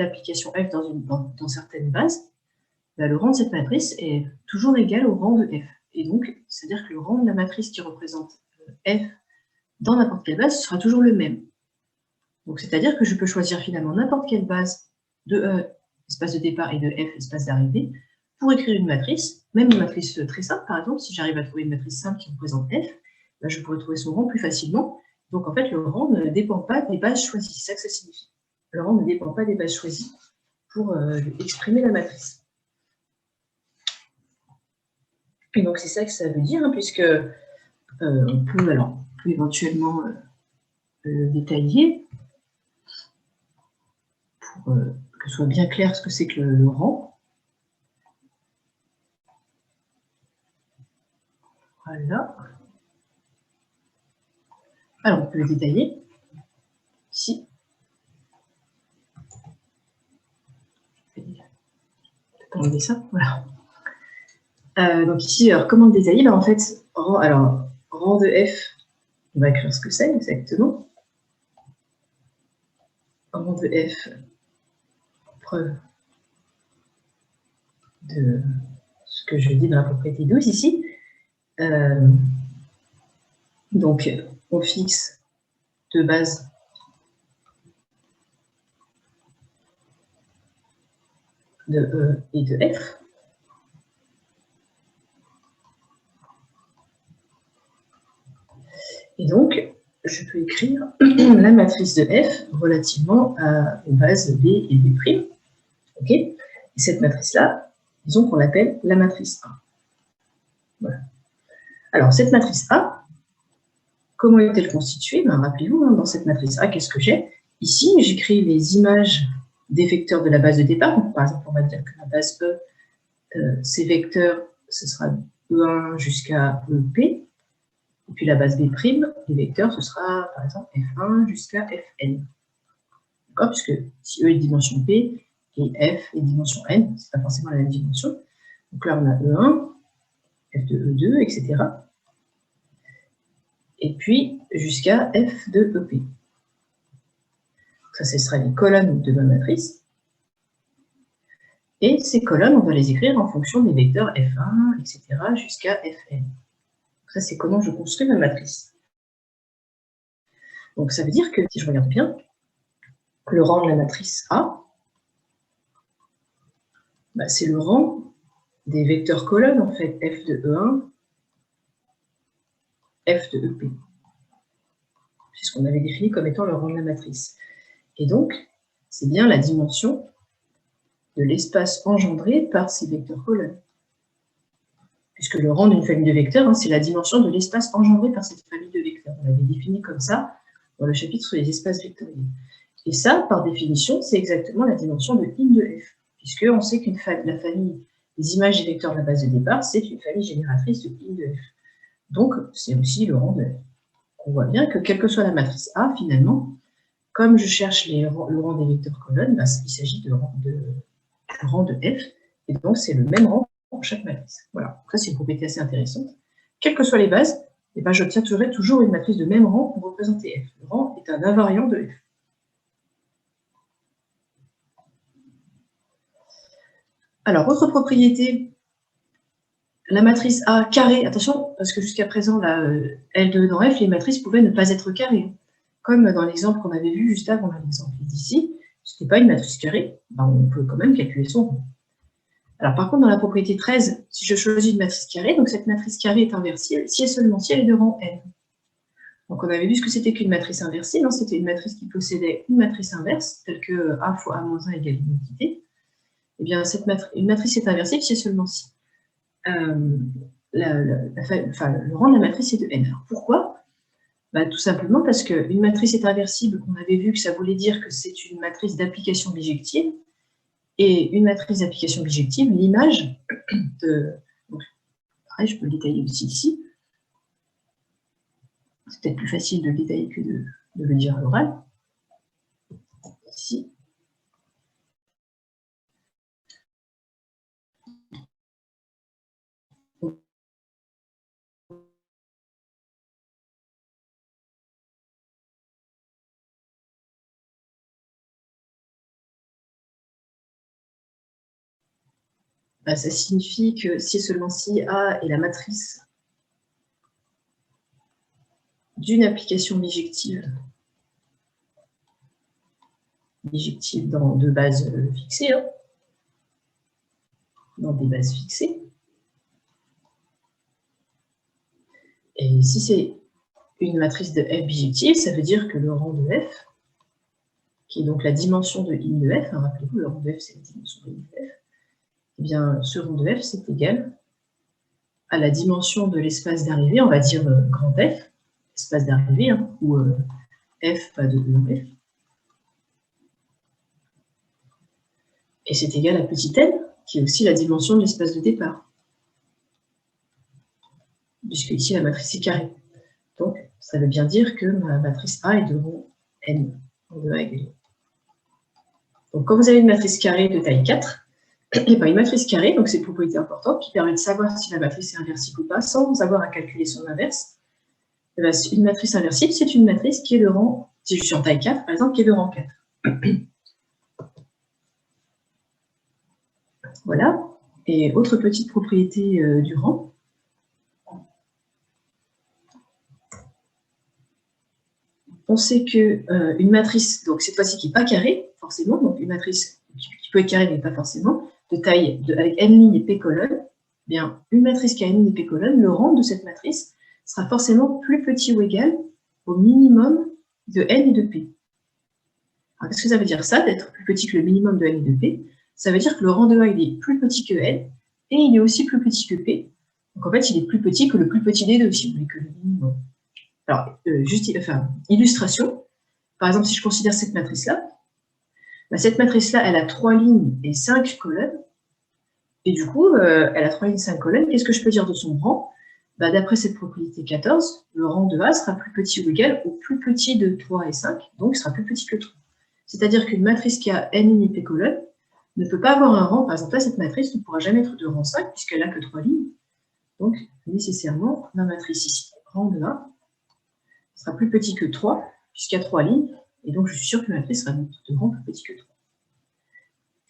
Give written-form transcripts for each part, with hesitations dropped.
application f dans certaines bases, bah, le rang de cette matrice est toujours égal au rang de f. Et donc, c'est-à-dire que le rang de la matrice qui représente f dans n'importe quelle base sera toujours le même. Donc, c'est-à-dire que je peux choisir finalement n'importe quelle base de E, espace de départ, et de F, espace d'arrivée, pour écrire une matrice, même une matrice très simple, par exemple, si j'arrive à trouver une matrice simple qui représente F, ben je pourrais trouver son rang plus facilement. Donc, en fait, le rang ne dépend pas des bases choisies. C'est ça que ça signifie. Le rang ne dépend pas des bases choisies pour exprimer la matrice. Et donc, c'est ça que ça veut dire, hein, puisque on peut éventuellement le détailler pour que ce soit bien clair ce que c'est que le rang. Voilà. Alors, on peut le détailler ici. Peut-être enlever ça. Voilà. Donc ici, alors, comment le détailler? En fait, rang de f, on va écrire ce que c'est exactement. Rang de f, preuve de ce que je dis dans la propriété 12 ici. Donc, on fixe deux bases de E et de F. Et donc, je peux écrire la matrice de F relativement aux bases B et B'. Ok. Et cette matrice-là, disons qu'on l'appelle la matrice A. Voilà. Alors, cette matrice A, comment est-elle constituée? Ben, rappelez-vous, hein, dans cette matrice A, qu'est-ce que j'ai? Ici, j'écris les images des vecteurs de la base de départ. Donc, par exemple, on va dire que la base E, ces vecteurs, ce sera E1 jusqu'à EP. Et puis la base B', les vecteurs, ce sera par exemple F1 jusqu'à Fn. D'accord? Puisque si E est dimension P et F est dimension N, ce n'est pas forcément la même dimension. Donc là, on a E1, F de E2, etc. Et puis jusqu'à F de EP. Ça, ce sera les colonnes de ma matrice. Et ces colonnes, on va les écrire en fonction des vecteurs F1, etc. jusqu'à Fn. Ça, c'est comment je construis ma matrice. Donc ça veut dire que, si je regarde bien, le rang de la matrice A, bah, c'est le rang des vecteurs colonnes, en fait, F de E1, F de EP. C'est ce qu'on avait défini comme étant le rang de la matrice. Et donc, c'est bien la dimension de l'espace engendré par ces vecteurs colonnes. Puisque le rang d'une famille de vecteurs, hein, c'est la dimension de l'espace engendré par cette famille de vecteurs. On l'avait défini comme ça dans le chapitre sur les espaces vectoriels. Et ça, par définition, c'est exactement la dimension de in de F. Puisqu'on sait qu'une la famille des images des vecteurs de la base de départ, c'est une famille génératrice de in de F. Donc, c'est aussi le rang de F. On voit bien que, quelle que soit la matrice A, finalement, comme je cherche le rang des vecteurs colonnes, bah, il s'agit du rang de F, et donc c'est le même rang pour chaque matrice. Voilà, ça c'est une propriété assez intéressante. Quelles que soient les bases, eh ben, j'obtiendrai toujours une matrice de même rang pour représenter F. Le rang est un invariant de F. Alors, autre propriété, la matrice A carrée, attention, parce que jusqu'à présent, là, L2 dans F, les matrices pouvaient ne pas être carrées. Comme dans l'exemple qu'on avait vu juste avant, l'exemple d'ici, ce n'est pas une matrice carrée, ben, on peut quand même calculer son rang. Alors par contre, dans la propriété 13, si je choisis une matrice carrée, donc cette matrice carrée est inversible si et seulement si elle est de rang n. Donc on avait vu ce que c'était qu'une matrice inversible, hein, c'était une matrice qui possédait une matrice inverse, telle que A fois A-1 égale identité. Eh bien, une matrice est inversible si et seulement si le rang de la matrice est de n. Alors pourquoi? Bah, tout simplement parce qu'une matrice est inversible, on avait vu que ça voulait dire que c'est une matrice d'application bijective, et une matrice d'application bijective, l'image de... Donc, pareil, je peux le détailler aussi ici. C'est peut-être plus facile de le détailler que de le dire à l'oral. Ici. bah, ça signifie que si et seulement si A est la matrice d'une application bijective dans deux bases fixées, hein, dans des bases fixées. Et si c'est une matrice de F bijective, ça veut dire que le rang de F, qui est donc la dimension de I de F, hein, rappelez-vous, le rang de F, c'est la dimension de I de F, eh bien, ce rang de F, c'est égal à la dimension de l'espace d'arrivée, on va dire grand F, espace d'arrivée, hein, ou F, pas de E en F. Et c'est égal à petit n, qui est aussi la dimension de l'espace de départ. Puisque ici, la matrice est carrée. Donc, ça veut bien dire que ma matrice A est de rang n, rang de A égale. Donc, quand vous avez une matrice carrée de taille 4, et bien une matrice carrée, donc c'est une propriété importante qui permet de savoir si la matrice est inversible ou pas, sans avoir à calculer son inverse. Et bien, une matrice inversible, c'est une matrice qui est de rang, si je suis en taille 4, par exemple, qui est de rang 4. Voilà. Et autre petite propriété du rang. On sait qu'une matrice, donc cette fois-ci qui n'est pas carrée, forcément, donc une matrice qui peut être carrée mais pas forcément, de taille avec n lignes et p colonnes, bien, une matrice qui a n lignes et p colonnes, le rang de cette matrice sera forcément plus petit ou égal au minimum de n et de p. Alors, qu'est-ce que ça veut dire ça, d'être plus petit que le minimum de n et de p? Ça veut dire que le rang de A, il est plus petit que n, et il est aussi plus petit que p. Donc, en fait, il est plus petit que le plus petit des deux, si vous voulez, que le minimum. Alors, illustration. Par exemple, si je considère cette matrice-là, bah, cette matrice-là, elle a 3 lignes et 5 colonnes. Et du coup, elle a 3 lignes et 5 colonnes. Qu'est-ce que je peux dire de son rang? Bah, d'après cette propriété 14, le rang de A sera plus petit ou égal au plus petit de 3 et 5, donc il sera plus petit que 3. C'est-à-dire qu'une matrice qui a n lignes et p colonnes ne peut pas avoir un rang. Par exemple, là, cette matrice ne pourra jamais être de rang 5 puisqu'elle n'a que 3 lignes. Donc, nécessairement, ma matrice ici, rang de A, sera plus petit que 3, puisqu'il y a 3 lignes, et donc je suis sûre que ma matrice sera de rang plus petit que 3.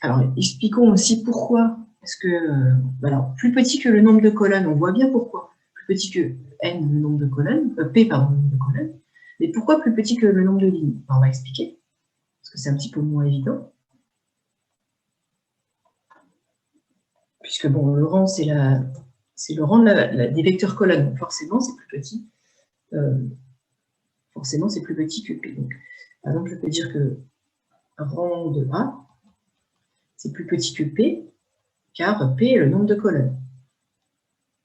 Alors, expliquons aussi pourquoi, parce que, alors, plus petit que le nombre de colonnes, on voit bien pourquoi, plus petit que n, le nombre de colonnes, p, pardon, le nombre de colonnes, mais pourquoi plus petit que le nombre de lignes? On va expliquer, parce que c'est un petit peu moins évident. Puisque, bon, le rang, c'est le rang des vecteurs colonnes, donc forcément, c'est plus petit. Forcément, c'est plus petit que P. Donc, par exemple, je peux dire que rang de A, c'est plus petit que P, car P est le nombre de colonnes.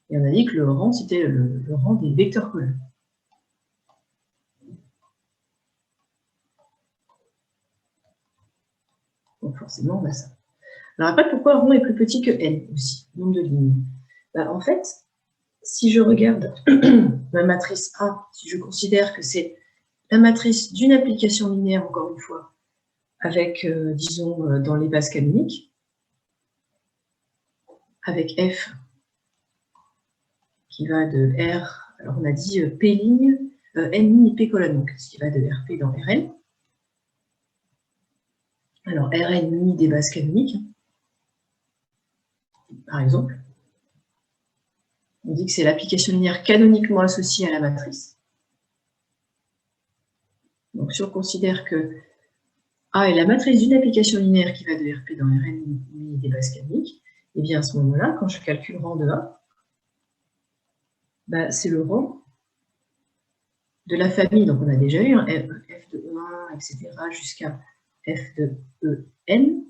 Et on a dit que le rang, c'était le rang des vecteurs colonnes. Donc forcément, on a ça. Alors après, pourquoi rang est plus petit que N aussi, nombre de lignes? Bah, en fait, si je regarde ma matrice A, si je considère que c'est la matrice d'une application linéaire, encore une fois, avec, disons, dans les bases canoniques, avec F qui va de R, alors on a dit P ligne, N ligne et P colonne, donc ce qui va de RP dans Rn. Alors Rn ligne des bases canoniques, par exemple. On dit que c'est l'application linéaire canoniquement associée à la matrice. Donc si on considère que A est la matrice d'une application linéaire qui va de RP dans Rn ligne des bases canoniques, et bien à ce moment-là, quand je calcule rang de A, bah, c'est le rang de la famille, donc on a déjà eu un f de E1, etc., jusqu'à f de En,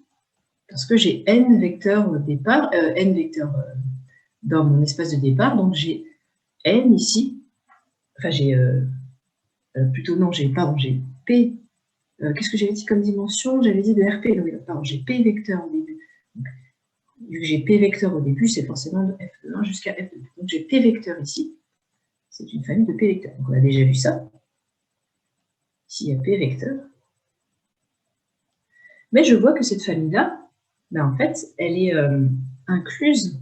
parce que j'ai n vecteurs au départ, n vecteurs dans mon espace de départ, donc j'ai n ici, enfin j'ai, plutôt non, j'ai p, qu'est-ce que j'avais dit comme dimension? J'avais dit de RP, non, pardon, j'ai p vecteurs au début. Donc, vu que j'ai p vecteurs au début, c'est forcément de f de 1 jusqu'à f de 2. Donc j'ai p vecteurs ici, c'est une famille de p vecteurs. Donc on a déjà vu ça. Ici, il y a p vecteurs. Mais je vois que cette famille-là, ben, en fait, elle est incluse.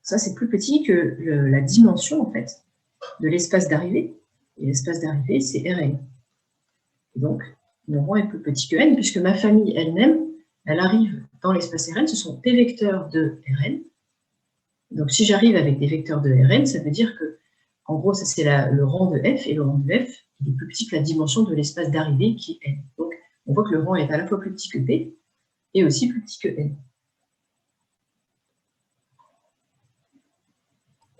Ça, c'est plus petit que la dimension, en fait, de l'espace d'arrivée. Et l'espace d'arrivée, c'est Rn. Et donc, mon rang est plus petit que n, puisque ma famille elle-même elle arrive dans l'espace Rn, ce sont P vecteurs de Rn. Donc, si j'arrive avec des vecteurs de Rn, ça veut dire que, en gros, ça c'est le rang de F, et le rang de F il est plus petit que la dimension de l'espace d'arrivée qui est N. Donc, on voit que le rang est à la fois plus petit que P et aussi plus petit que N.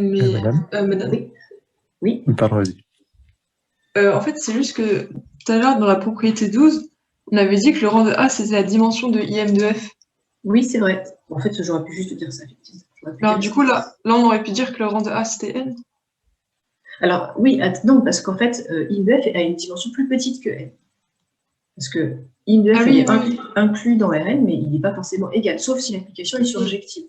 Mais, Madame Oui. Oui. Pardon, vas-y. En fait, c'est juste que tout à l'heure, dans la propriété 12, on avait dit que le rang de A, c'était la dimension de IM de F. Oui, c'est vrai. En fait, j'aurais pu juste dire ça, effectivement. Alors, du coup, là, on aurait pu dire que le rang de A, c'était N. Alors, oui, non, parce qu'en fait, IM de F a une dimension plus petite que N. Parce que IM de F est inclus dans Rn, mais il n'est pas forcément égal, sauf si l'application est surjective.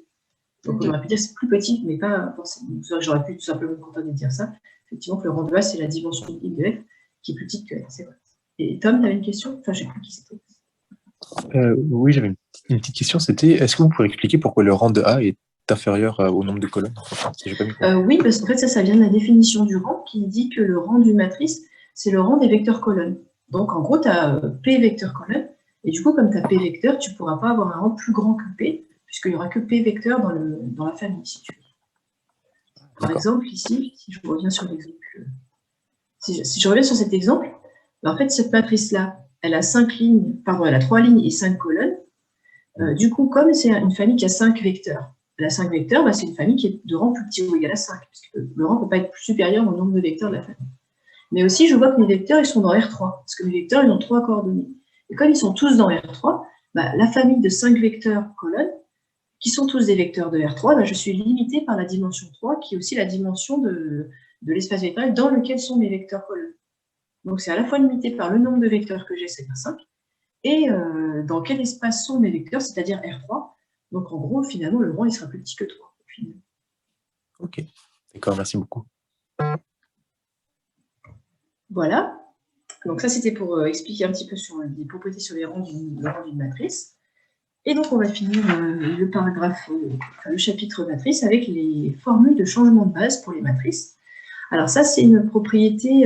Donc, on aurait pu dire que c'est plus petit, mais pas forcément. J'aurais pu tout simplement me contenter de dire ça. Effectivement, que le rang de A, c'est la dimension de IM de F qui est plus petite que N, c'est vrai. Et Tom, tu avais une question? Enfin, je ne sais plus qui c'était. Oui, j'avais une petite question, c'était, est-ce que vous pouvez expliquer pourquoi le rang de A est inférieur au nombre de colonnes? Oui, parce qu'en fait, ça vient de la définition du rang qui dit que le rang d'une matrice, c'est le rang des vecteurs colonnes. Donc, en gros, tu as P vecteurs colonnes, et du coup, comme tu as P vecteurs, tu ne pourras pas avoir un rang plus grand que P, puisqu'il n'y aura que P vecteurs dans la famille, si tu veux. Par exemple, ici, si je reviens sur l'exemple, si je reviens sur cet exemple, en fait, cette matrice-là, elle a 5 lignes, pardon, elle a 3 lignes et 5 colonnes. Du coup, comme c'est une famille qui a 5 vecteurs, la 5 vecteurs, c'est une famille qui est de rang plus petit ou égal à 5, parce que le rang ne peut pas être plus supérieur au nombre de vecteurs de la famille. Mais aussi, je vois que mes vecteurs, ils sont dans R3, parce que mes vecteurs, ils ont 3 coordonnées. Et comme ils sont tous dans R3, la famille de 5 vecteurs colonnes, qui sont tous des vecteurs de R3, je suis limitée par la dimension 3, qui est aussi la dimension de l'espace vectoriel dans lequel sont mes vecteurs colonnes. Donc, c'est à la fois limité par le nombre de vecteurs que j'ai, c'est-à-dire 5, et dans quel espace sont mes vecteurs, c'est-à-dire R3. Donc, en gros, finalement, le rang, il sera plus petit que 3. Ok, d'accord, merci beaucoup. Voilà. Donc, ça, c'était pour expliquer un petit peu sur les propriétés sur les rangs d'une matrice. Et donc, on va finir le paragraphe, le chapitre matrice avec les formules de changement de base pour les matrices. Alors, ça, c'est une propriété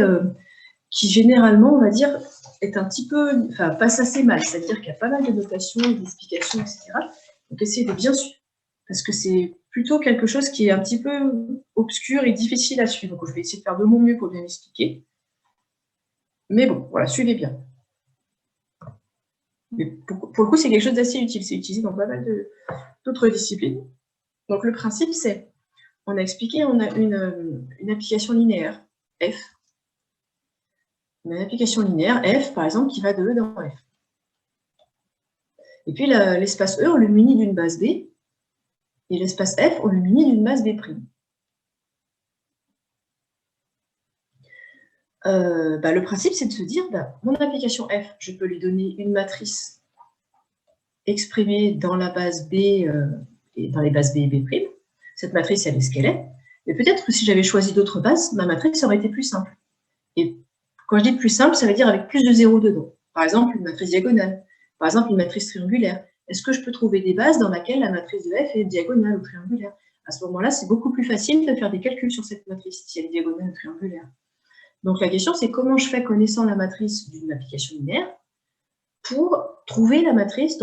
qui, généralement, on va dire, est un petit peu, enfin, passe assez mal. C'est-à-dire qu'il y a pas mal de notations, d'explications, etc. Donc, essayez de bien suivre. Parce que c'est plutôt quelque chose qui est un petit peu obscur et difficile à suivre. Donc, je vais essayer de faire de mon mieux pour bien expliquer. Mais bon, voilà, suivez bien. Mais pour le coup, c'est quelque chose d'assez utile. C'est utilisé dans pas mal d'autres disciplines. Donc, le principe, c'est, on a expliqué, on a une application linéaire, F. On a une application linéaire, F, par exemple, qui va de E dans F. Et puis, l'espace E, on le munit d'une base B. Et l'espace F, on le munit d'une base B'. Le principe, c'est de se dire, mon application F, je peux lui donner une matrice exprimée dans la base B et dans les bases B et B'. Cette matrice, elle est ce qu'elle est. Mais peut-être que si j'avais choisi d'autres bases, ma matrice aurait été plus simple. Et quand je dis plus simple, ça veut dire avec plus de zéros dedans. Par exemple, une matrice diagonale. Par exemple, une matrice triangulaire. Est-ce que je peux trouver des bases dans lesquelles la matrice de F est diagonale ou triangulaire? À ce moment-là, c'est beaucoup plus facile de faire des calculs sur cette matrice, si elle est diagonale ou triangulaire. Donc la question, c'est comment je fais, connaissant la matrice d'une application linéaire, pour trouver la matrice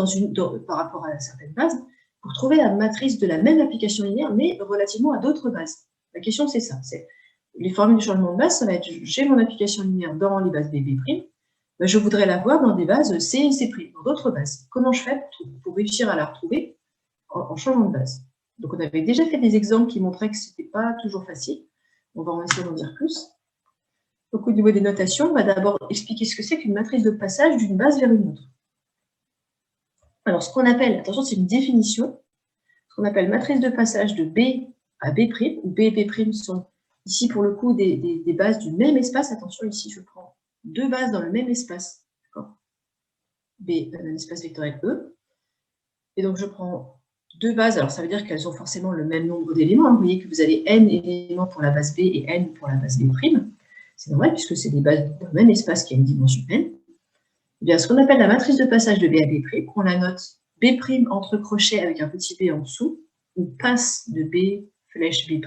par rapport à certaines bases, pour trouver la matrice de la même application linéaire, mais relativement à d'autres bases. La question, c'est ça. Les formules de changement de base, ça va être, j'ai mon application linéaire dans les bases B, B', je voudrais la voir dans des bases C et C', dans d'autres bases. Comment je fais pour réussir à la retrouver en changeant de base? Donc, on avait déjà fait des exemples qui montraient que ce n'était pas toujours facile. On va en essayer d'en dire plus. Donc, au niveau des notations, on va d'abord expliquer ce que c'est qu'une matrice de passage d'une base vers une autre. Alors, ce qu'on appelle, attention, c'est une définition, ce qu'on appelle matrice de passage de B à B', où B et B' sont ici, pour le coup, des bases du même espace. Attention, ici, je prends deux bases dans le même espace. B, un espace vectoriel E. Et donc, je prends deux bases. Alors, ça veut dire qu'elles ont forcément le même nombre d'éléments. Vous voyez que vous avez n éléments pour la base B et n pour la base B'. C'est normal, puisque c'est des bases d'un même espace qui a une dimension n. Eh bien, ce qu'on appelle la matrice de passage de B à B', on la note B' entre crochets avec un petit b en dessous, ou passe de B flèche B'.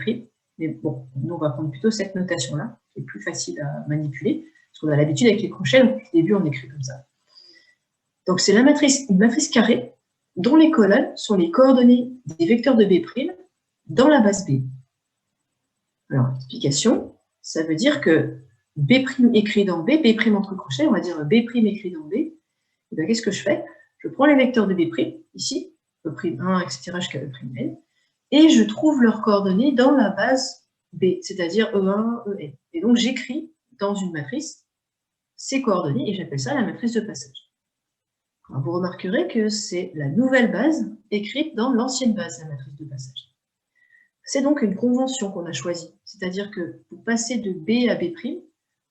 Mais bon, nous, on va prendre plutôt cette notation-là, qui est plus facile à manipuler, parce qu'on a l'habitude avec les crochets, donc au début, on écrit comme ça. Donc, c'est une matrice carrée dont les colonnes sont les coordonnées des vecteurs de B' dans la base B. Alors, explication, ça veut dire que B' écrit dans B, B' entre crochets, on va dire B' écrit dans B. Et bien, qu'est-ce que je fais? Je prends les vecteurs de B', ici, E'1, etc., jusqu'à E'N, et je trouve leurs coordonnées dans la base B, c'est-à-dire E1, En. Et donc, j'écris dans une matrice ces coordonnées, et j'appelle ça la matrice de passage. Alors, vous remarquerez que c'est la nouvelle base écrite dans l'ancienne base, la matrice de passage. C'est donc une convention qu'on a choisie, c'est-à-dire que pour passer de B à B',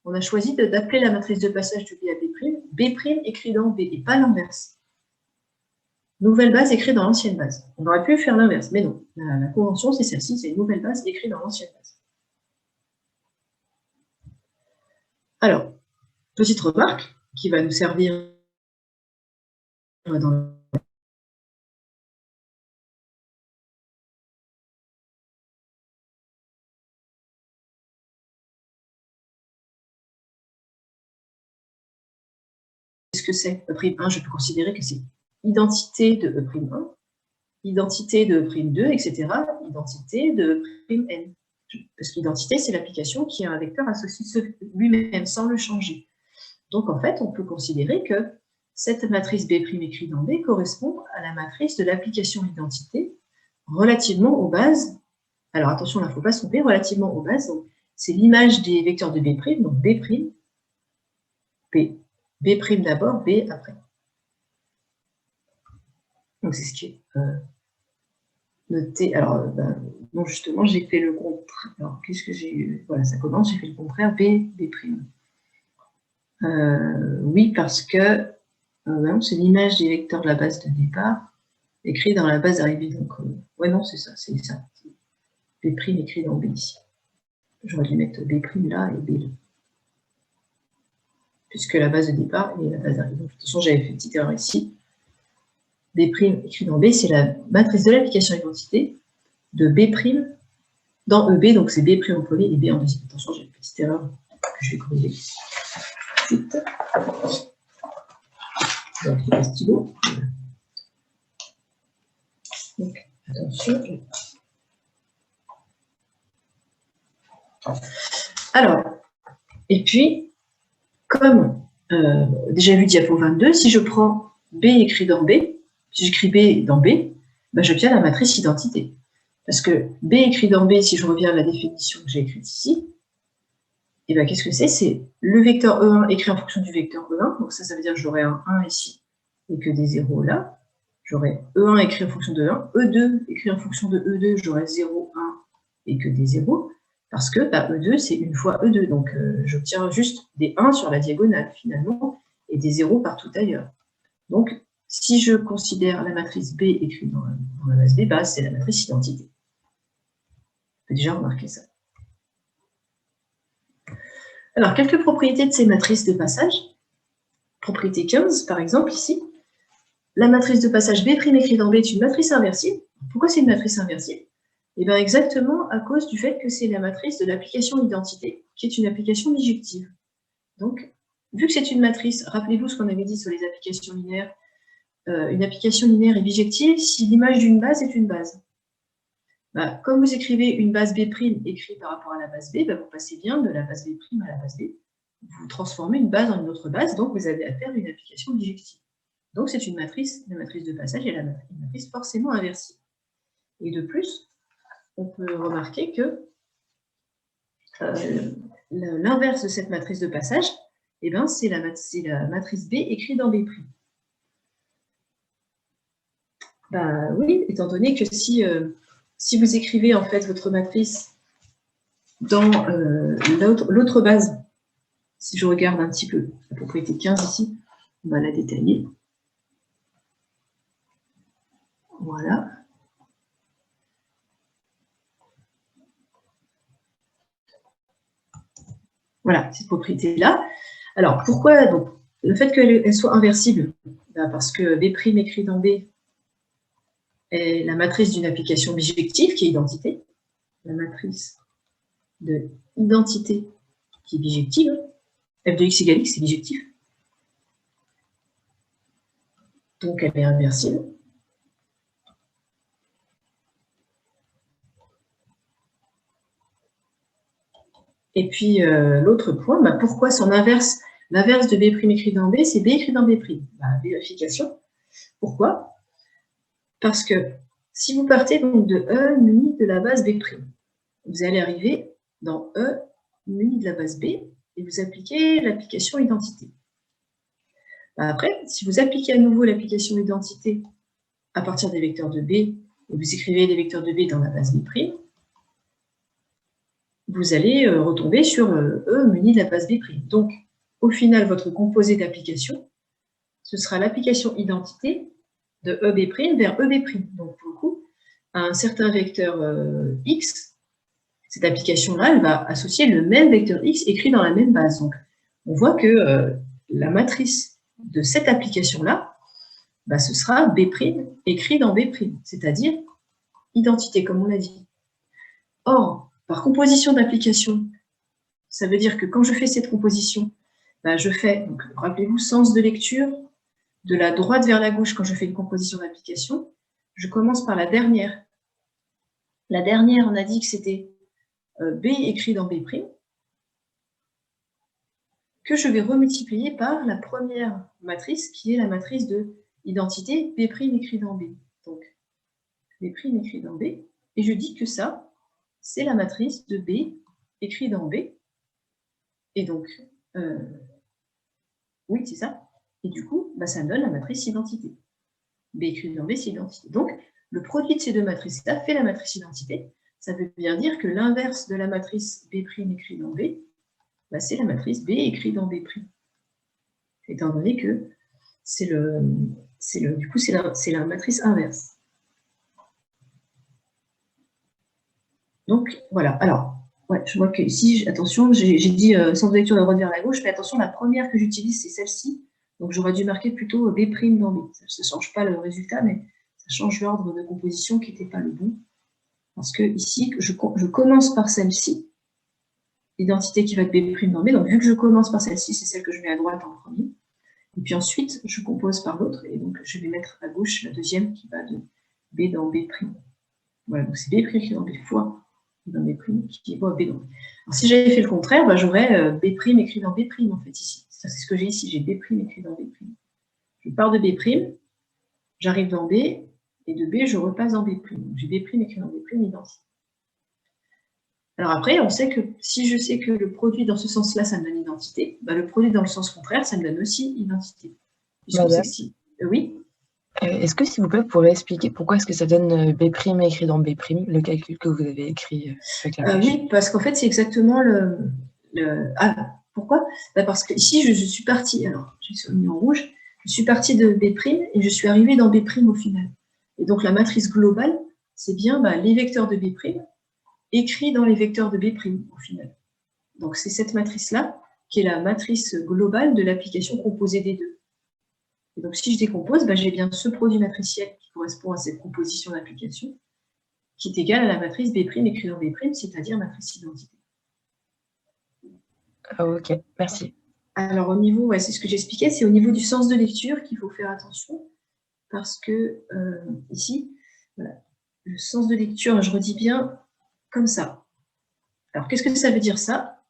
on a choisi d'appeler la matrice de passage de B à B' écrit dans B, et pas l'inverse. Nouvelle base écrite dans l'ancienne base. On aurait pu faire l'inverse, mais non. La convention, c'est celle-ci, c'est une nouvelle base écrite dans l'ancienne base. Alors, petite remarque qui va nous servir dans ce que c'est E'1, je peux considérer que c'est identité de E'1, identité de E'2, etc., identité de E'N. Parce qu'identité, c'est l'application qui a un vecteur associé lui-même sans le changer. Donc, en fait, on peut considérer que cette matrice B' écrite dans B correspond à la matrice de l'application identité relativement aux bases. Alors, attention, là, il ne faut pas se tromper, relativement aux bases. C'est l'image des vecteurs de B', donc B', B. B' d'abord, B après. Donc, c'est ce qui est noté. Alors, non, justement, j'ai fait le contraire. Alors, qu'est-ce que j'ai eu? Voilà, ça commence, j'ai fait le contraire, B'. Oui, parce que c'est l'image des vecteurs de la base de départ écrit dans la base d'arrivée. Donc, ouais, non, c'est ça, c'est ça. B' écrit dans B ici. J'aurais dû mettre B' là et B là. Puisque la base de départ est la base d'arrivée. De toute façon, j'avais fait une petite erreur ici. B' écrit dans B, c'est la matrice de l'application identité de B' dans EB, donc c'est B' en premier et B en deuxième. Attention, j'ai une petite erreur que je vais corriger. Vite. Je vais retrouver le stylo. Donc, attention. Alors, et puis, comme déjà vu diapo 22, si je prends B écrit dans B, si j'écris B dans B, ben j'obtiens la matrice identité. Parce que B écrit dans B, si je reviens à la définition que j'ai écrite ici, et ben qu'est-ce que c'est? C'est le vecteur E1 écrit en fonction du vecteur E1. Donc ça veut dire que j'aurai un 1 ici et que des 0 là. J'aurai E1 écrit en fonction de 1, E2 écrit en fonction de E2, j'aurai 0, 1 et que des 0. Parce que E2, c'est une fois E2. Donc j'obtiens juste des 1 sur la diagonale finalement et des 0 partout ailleurs. Donc si je considère la matrice B écrite dans la base B, c'est la matrice identité. On peut déjà remarquer ça. Alors, quelques propriétés de ces matrices de passage. Propriété 15, par exemple, ici. La matrice de passage B' écrite dans B est une matrice inversible. Pourquoi c'est une matrice inversible? Eh bien, exactement à cause du fait que c'est la matrice de l'application identité, qui est une application bijective. Donc, vu que c'est une matrice, rappelez-vous ce qu'on avait dit sur les applications linéaires. Une application linéaire est bijective si l'image d'une base est une base. Comme vous écrivez une base B' écrite par rapport à la base B, vous passez bien de la base B' à la base B. Vous transformez une base en une autre base, donc vous avez affaire à une application bijective. Donc c'est une matrice, la matrice de passage est une matrice forcément inversible. Et de plus, on peut remarquer que l'inverse de cette matrice de passage, c'est la matrice B écrite dans B'. Oui, étant donné que si vous écrivez en fait votre matrice dans l'autre base, si je regarde un petit peu la propriété 15 ici, on va la détailler. Voilà. Voilà, cette propriété-là. Alors, pourquoi donc, le fait qu'elle soit inversible? Parce que B' écrit dans B est la matrice d'une application bijective qui est identité. La matrice de identité qui est bijective. F de x égale x, c'est bijectif. Donc, elle est inversible. Et puis, l'autre point, bah, pourquoi son inverse, l'inverse de B' écrit dans B, c'est B écrit dans B'. Bah, vérification. Pourquoi? Parce que si vous partez donc de E muni de la base B', vous allez arriver dans E muni de la base B et vous appliquez l'application identité. Bah, après, si vous appliquez à nouveau l'application identité à partir des vecteurs de B, et vous écrivez les vecteurs de B dans la base B', vous allez retomber sur E muni de la base B'. Donc, au final, votre composé d'application, ce sera l'application identité de EB' vers EB'. Donc, pour le coup, à un certain vecteur X, cette application-là, elle va associer le même vecteur X écrit dans la même base. Donc, on voit que la matrice de cette application-là, bah, ce sera B' écrit dans B', c'est-à-dire identité, comme on l'a dit. Or, par composition d'application, ça veut dire que quand je fais cette composition, bah, je fais, rappelez-vous, sens de lecture, de la droite vers la gauche quand je fais une composition d'application, je commence par la dernière. La dernière, on a dit que c'était B écrit dans B', que je vais remultiplier par la première matrice, qui est la matrice de identité B' écrit dans B. Donc, B' écrit dans B, et je dis que ça, c'est la matrice de B écrit dans B. Et donc, oui, c'est ça. Et du coup, bah, ça me donne la matrice identité. B écrit dans B, c'est identité. Donc, le produit de ces deux matrices-là fait la matrice identité. Ça veut bien dire que l'inverse de la matrice B' écrit dans B, bah, c'est la matrice B écrit dans B'. Étant donné que c'est la matrice inverse. Donc, voilà. Alors, ouais, je vois que ici, attention, j'ai dit sens de lecture de droite vers la gauche, mais attention, la première que j'utilise, c'est celle-ci. Donc, j'aurais dû marquer plutôt B' dans B. Ça ne change pas le résultat, mais ça change l'ordre de composition qui n'était pas le bon. Parce que ici, je commence par celle-ci, l'identité qui va être B' dans B. Donc, vu que je commence par celle-ci, c'est celle que je mets à droite en premier. Et puis ensuite, je compose par l'autre, et donc je vais mettre à gauche la deuxième qui va de B dans B'. Voilà, donc c'est B' écrit dans B fois dans B' qui va à B dans B. Alors, si j'avais fait le contraire, bah, j'aurais B' écrit dans B' en fait ici. Ça, c'est ce que j'ai ici, j'ai B' écrit dans B'. Je pars de B', j'arrive dans B, et de B, je repasse dans B'. Donc j'ai B' écrit dans B' identité. Alors après, on sait que si je sais que le produit dans ce sens-là, ça me donne identité, bah, le produit dans le sens contraire, ça me donne aussi identité. Puisqu'on sait que si... oui. Est-ce que, s'il vous plaît, vous pourriez expliquer pourquoi est-ce que ça donne B' écrit dans B', le calcul que vous avez écrit avec la flèche? Oui, parce qu'en fait, c'est exactement Ah, pourquoi? Bah, parce que ici, je suis partie, alors, j'ai souligné en rouge, je suis partie de B' et je suis arrivée dans B' au final. Et donc, la matrice globale, c'est bien les vecteurs de B' écrits dans les vecteurs de B' au final. Donc, c'est cette matrice-là qui est la matrice globale de l'application composée des deux. Et donc, si je décompose, j'ai bien ce produit matriciel qui correspond à cette composition d'application, qui est égal à la matrice B' écrite dans B', c'est-à-dire matrice identité. Ok, merci. Alors, au niveau, c'est ce que j'expliquais, c'est au niveau du sens de lecture qu'il faut faire attention, parce que ici, voilà, le sens de lecture, je redis bien comme ça. Alors, qu'est-ce que ça veut dire ça?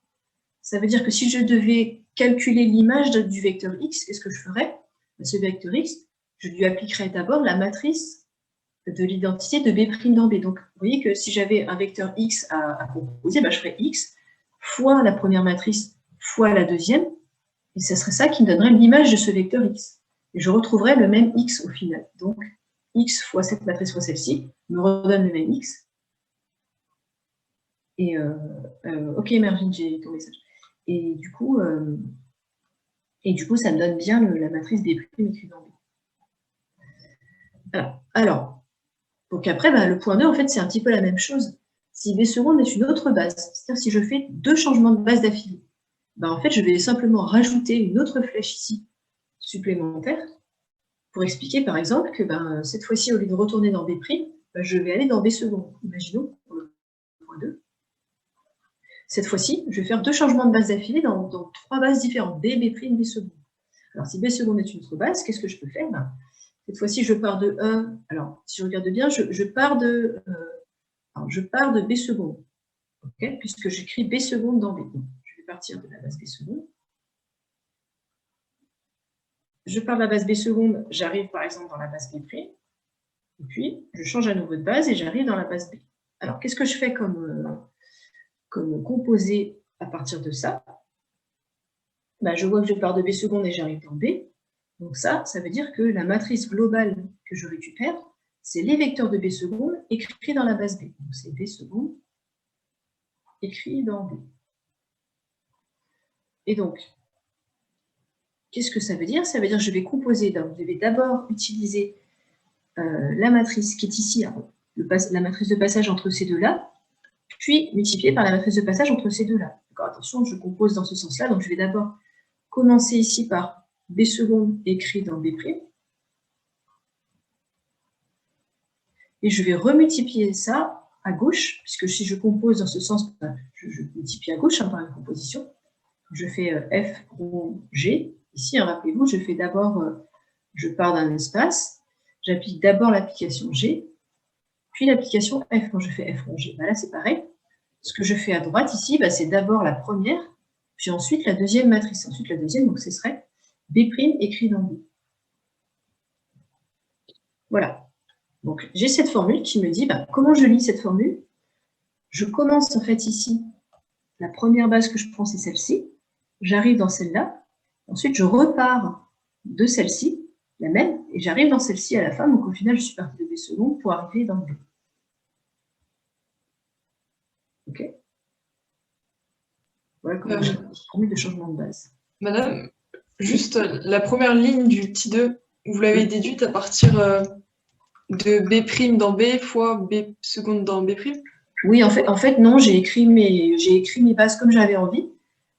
Ça veut dire que si je devais calculer l'image du vecteur x, qu'est-ce que je ferais? Ce vecteur x, je lui appliquerais d'abord la matrice de l'identité de B' dans B. Donc, vous voyez que si j'avais un vecteur x à composer, je ferais x fois la première matrice fois la deuxième, et ce serait ça qui me donnerait l'image de ce vecteur x. Et je retrouverais le même x au final. Donc, x fois cette matrice fois celle-ci me redonne le même x. Et, ok, Mervyn, j'ai ton message. Et du coup, ça me donne bien la matrice B' écrite dans B. Alors, donc après, le point 2, en fait, c'est un petit peu la même chose. Si B seconde est une autre base, c'est-à-dire si je fais deux changements de base d'affilée, en fait, je vais simplement rajouter une autre flèche ici, supplémentaire, pour expliquer, par exemple, que cette fois-ci, au lieu de retourner dans B', je vais aller dans B seconde. Imaginons, pour le point 2. Cette fois-ci, je vais faire deux changements de base d'affilée dans trois bases différentes, B, B', B seconde. Alors, si B seconde est une autre base, qu'est-ce que je peux faire? Cette fois-ci, je pars de E. Alors, si je regarde bien, je pars de B seconde. okay, puisque j'écris B seconde dans B. Donc, je vais partir de la base B seconde. Je pars de la base B seconde, j'arrive par exemple dans la base B', et puis je change à nouveau de base et j'arrive dans la base B. Alors, qu'est-ce que je fais comme composé à partir de ça? Ben, je vois que je pars de B seconde et j'arrive dans B. Donc ça veut dire que la matrice globale que je récupère, c'est les vecteurs de B seconde écrits dans la base B. Donc c'est B seconde écrit dans B. Et donc, qu'est-ce que ça veut dire? Ça veut dire que je vais composer, donc je vais d'abord utiliser la matrice qui est ici, la matrice de passage entre ces deux-là, puis multiplier par la matrice de passage entre ces deux-là. Attention, je compose dans ce sens-là, donc je vais d'abord commencer ici par B seconde écrit dans B', et je vais remultiplier ça à gauche, puisque si je compose dans ce sens, je multiplie à gauche par une composition. Je fais F rond G. Ici, rappelez-vous, je fais d'abord, je pars d'un espace, j'applique d'abord l'application G, puis l'application F quand je fais F rond G. Ben là, c'est pareil. Ce que je fais à droite ici, c'est d'abord la première, puis ensuite la deuxième matrice. Ensuite la deuxième, donc ce serait B' écrit dans B. Voilà. Donc j'ai cette formule qui me dit, comment je lis cette formule? Je commence en fait ici, la première base que je prends, c'est celle-ci. J'arrive dans celle-là. Ensuite, je repars de celle-ci, la même, et j'arrive dans celle-ci à la fin. Donc au final, je suis partie de B seconde pour arriver dans B. OK. Voilà comment j'ai une formule de changement de base. Madame, juste la première ligne du petit 2, vous l'avez déduite à partir de B' dans B fois B seconde dans B'? Oui, en fait non, j'ai écrit mes bases comme j'avais envie.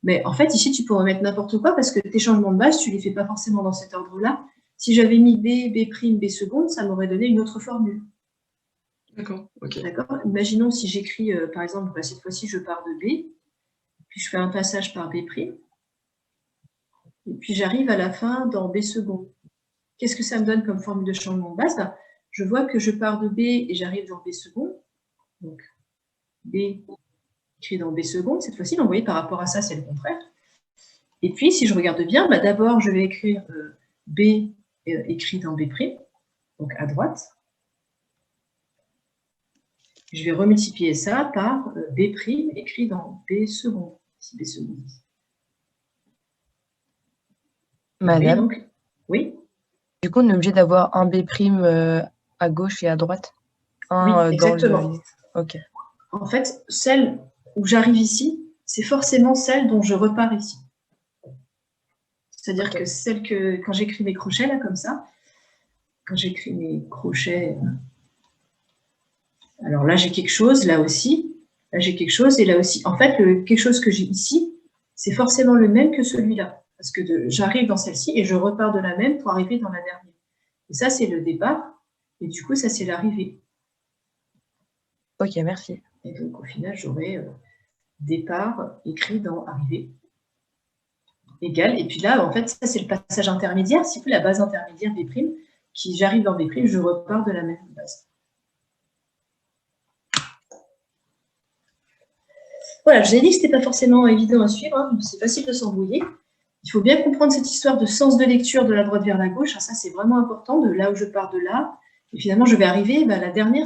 Mais en fait, ici, tu pourrais mettre n'importe quoi parce que tes changements de base, tu ne les fais pas forcément dans cet ordre-là. Si j'avais mis B, B', B seconde, ça m'aurait donné une autre formule. D'accord, ok. D'accord. Imaginons si j'écris, par exemple, cette fois-ci, je pars de B, puis je fais un passage par B', et puis j'arrive à la fin dans B seconde. Qu'est-ce que ça me donne comme formule de changement de base? Je vois que je pars de B et j'arrive dans B seconde. Donc, B écrit dans B seconde, cette fois-ci, donc vous voyez, par rapport à ça, c'est le contraire. Et puis, si je regarde bien, d'abord, je vais écrire B écrit dans B', donc à droite. Je vais remultiplier ça par B' écrit dans B seconde. Ici, B seconde. Madame, donc, oui. Du coup, on est obligé d'avoir un B' à gauche et à droite. Oui, exactement. Ok. En fait, celle où j'arrive ici, c'est forcément celle dont je repars ici. C'est-à-dire que celle que, quand j'écris mes crochets, là, comme ça, quand j'écris mes crochets, alors là, j'ai quelque chose, là aussi, là, j'ai quelque chose, et là aussi. En fait, quelque chose que j'ai ici, c'est forcément le même que celui-là. Parce que j'arrive dans celle-ci et je repars de la même pour arriver dans la dernière. Et ça, c'est le départ, et du coup, ça, c'est l'arrivée. Ok, merci. Et donc, au final, j'aurai départ écrit dans arrivée égal. Et puis là, en fait, ça, c'est le passage intermédiaire. Si vous la base intermédiaire B', qui j'arrive dans B', je repars de la même base. Voilà, je vous ai dit que ce n'était pas forcément évident à suivre, hein, c'est facile de s'embrouiller. Il faut bien comprendre cette histoire de sens de lecture de la droite vers la gauche. Ça, c'est vraiment important, de là où je pars de là. Et finalement, je vais arriver, la dernière,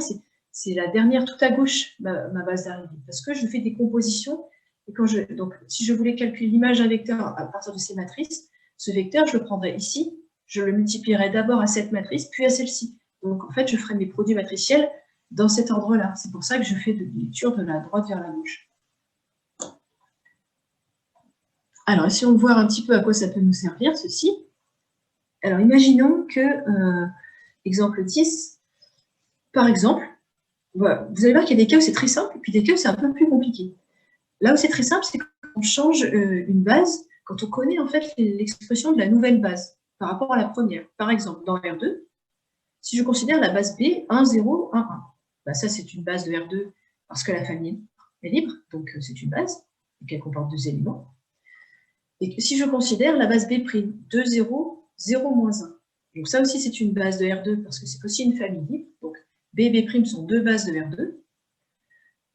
c'est la dernière tout à gauche, ma base d'arrivée. Parce que je fais des compositions. Et donc, si je voulais calculer l'image d'un vecteur à partir de ces matrices, ce vecteur, je le prendrais ici, je le multiplierais d'abord à cette matrice, puis à celle-ci. Donc, en fait, je ferai mes produits matriciels dans cet ordre-là. C'est pour ça que je fais de lecture de la droite vers la gauche. Alors, essayons de voir un petit peu à quoi ça peut nous servir, ceci. Alors, imaginons que, exemple 10, par exemple, voilà, vous allez voir qu'il y a des cas où c'est très simple, et puis des cas où c'est un peu plus compliqué. Là où c'est très simple, c'est quand on change une base, quand on connaît en fait l'expression de la nouvelle base par rapport à la première. Par exemple, dans R2, si je considère la base B 1, 0, 1, 1, ça c'est une base de R2 parce que la famille est libre, donc c'est une base, et qu'elle comporte 2 éléments. Et si je considère la base B', 2, 0, 0, moins 1, donc ça aussi c'est une base de R2 parce que c'est aussi une famille libre, donc B et B' sont deux bases de R2.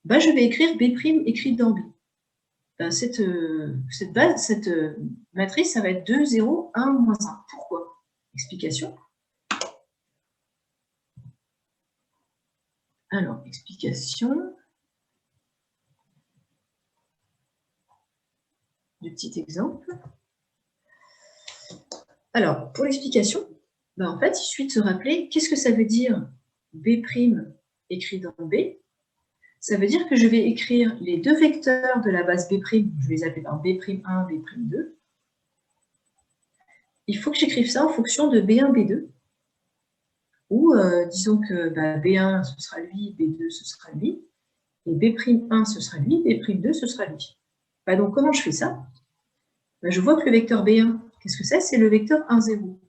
bah, je vais écrire B' écrit dans B. Ben, cette matrice, ça va être 2, 0, 1, moins 1. Pourquoi? Explication. Alors, explication. Du petit exemple. Alors, pour l'explication, ben, en fait, il suffit de se rappeler qu'est-ce que ça veut dire B' écrit dans B. Ça veut dire que je vais écrire les deux vecteurs de la base B', je vais les appeler par B'1, B'2. Il faut que j'écrive ça en fonction de B1, B2. Ou disons que bah, B1, ce sera lui, B2, ce sera lui. Et B'1, ce sera lui, B'2, ce sera lui. Bah, donc, comment je fais ça? Bah, je vois que le vecteur B1, qu'est-ce que c'est? C'est le vecteur 1, 0.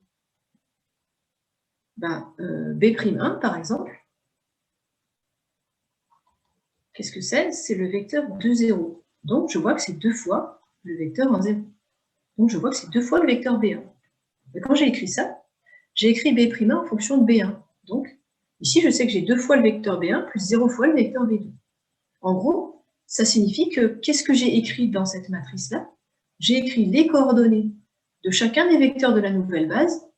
Bah, B'1, par exemple, qu'est-ce que c'est? C'est le vecteur 2, 0. Donc, je vois que c'est 2 fois le vecteur 1, 0. Donc, je vois que c'est 2 fois le vecteur B1. Et quand j'ai écrit ça, j'ai écrit B'1 en fonction de B1. Donc, ici, je sais que j'ai 2 fois le vecteur B1 plus 0 fois le vecteur B2. En gros, ça signifie que qu'est-ce que j'ai écrit dans cette matrice-là? J'ai écrit les coordonnées de chacun des vecteurs de la nouvelle base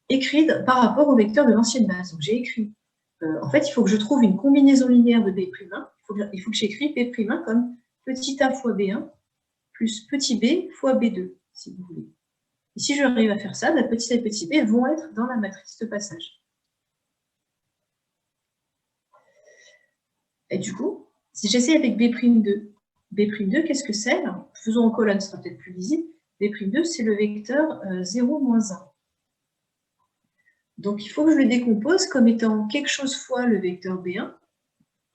écrites par rapport au vecteur de l'ancienne base. Donc, j'ai écrit, en fait, il faut que je trouve une combinaison linéaire de B'1. Il faut que j'écris B'1 comme petit a fois B1 plus petit b fois B2, si vous voulez. Et si j'arrive à faire ça, bah, petit a et petit b vont être dans la matrice de passage. Et du coup, si j'essaie avec B'2, B'2, qu'est-ce que c'est? Faisons en colonne, ce sera peut-être plus visible. B'2, c'est le vecteur 0, moins 1. Donc, il faut que je le décompose comme étant quelque chose fois le vecteur B1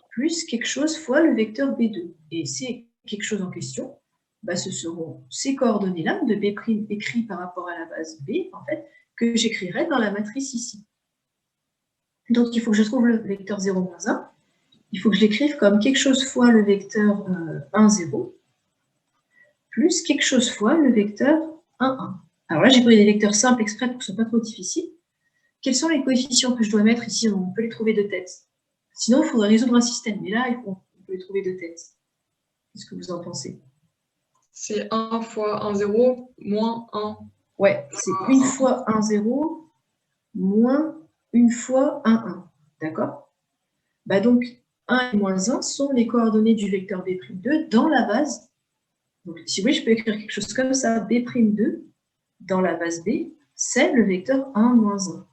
plus quelque chose fois le vecteur B2. Et c'est quelque chose en question, bah, ce seront ces coordonnées-là de B' écrit par rapport à la base B, en fait, que j'écrirai dans la matrice ici. Donc, il faut que je trouve le vecteur 0, moins 1. Il faut que je l'écrive comme quelque chose fois le vecteur 1, 0, plus quelque chose fois le vecteur 1, 1. Alors là, j'ai pris des vecteurs simples exprès pour que ce ne soit pas trop difficile. Quels sont les coefficients que je dois mettre ici? On peut les trouver de tête. Sinon, il faudrait résoudre un système. Mais là, on peut les trouver de tête. Qu'est-ce que vous en pensez? C'est 1 fois 1, 0, moins 1. Ouais, c'est 1 fois 1, 0, moins 1 fois 1, 1. D'accord? Bah donc, 1 et moins 1 sont les coordonnées du vecteur B'2 dans la base. Donc, si vous voulez, je peux écrire quelque chose comme ça. B'2 dans la base B, c'est le vecteur 1, moins 1.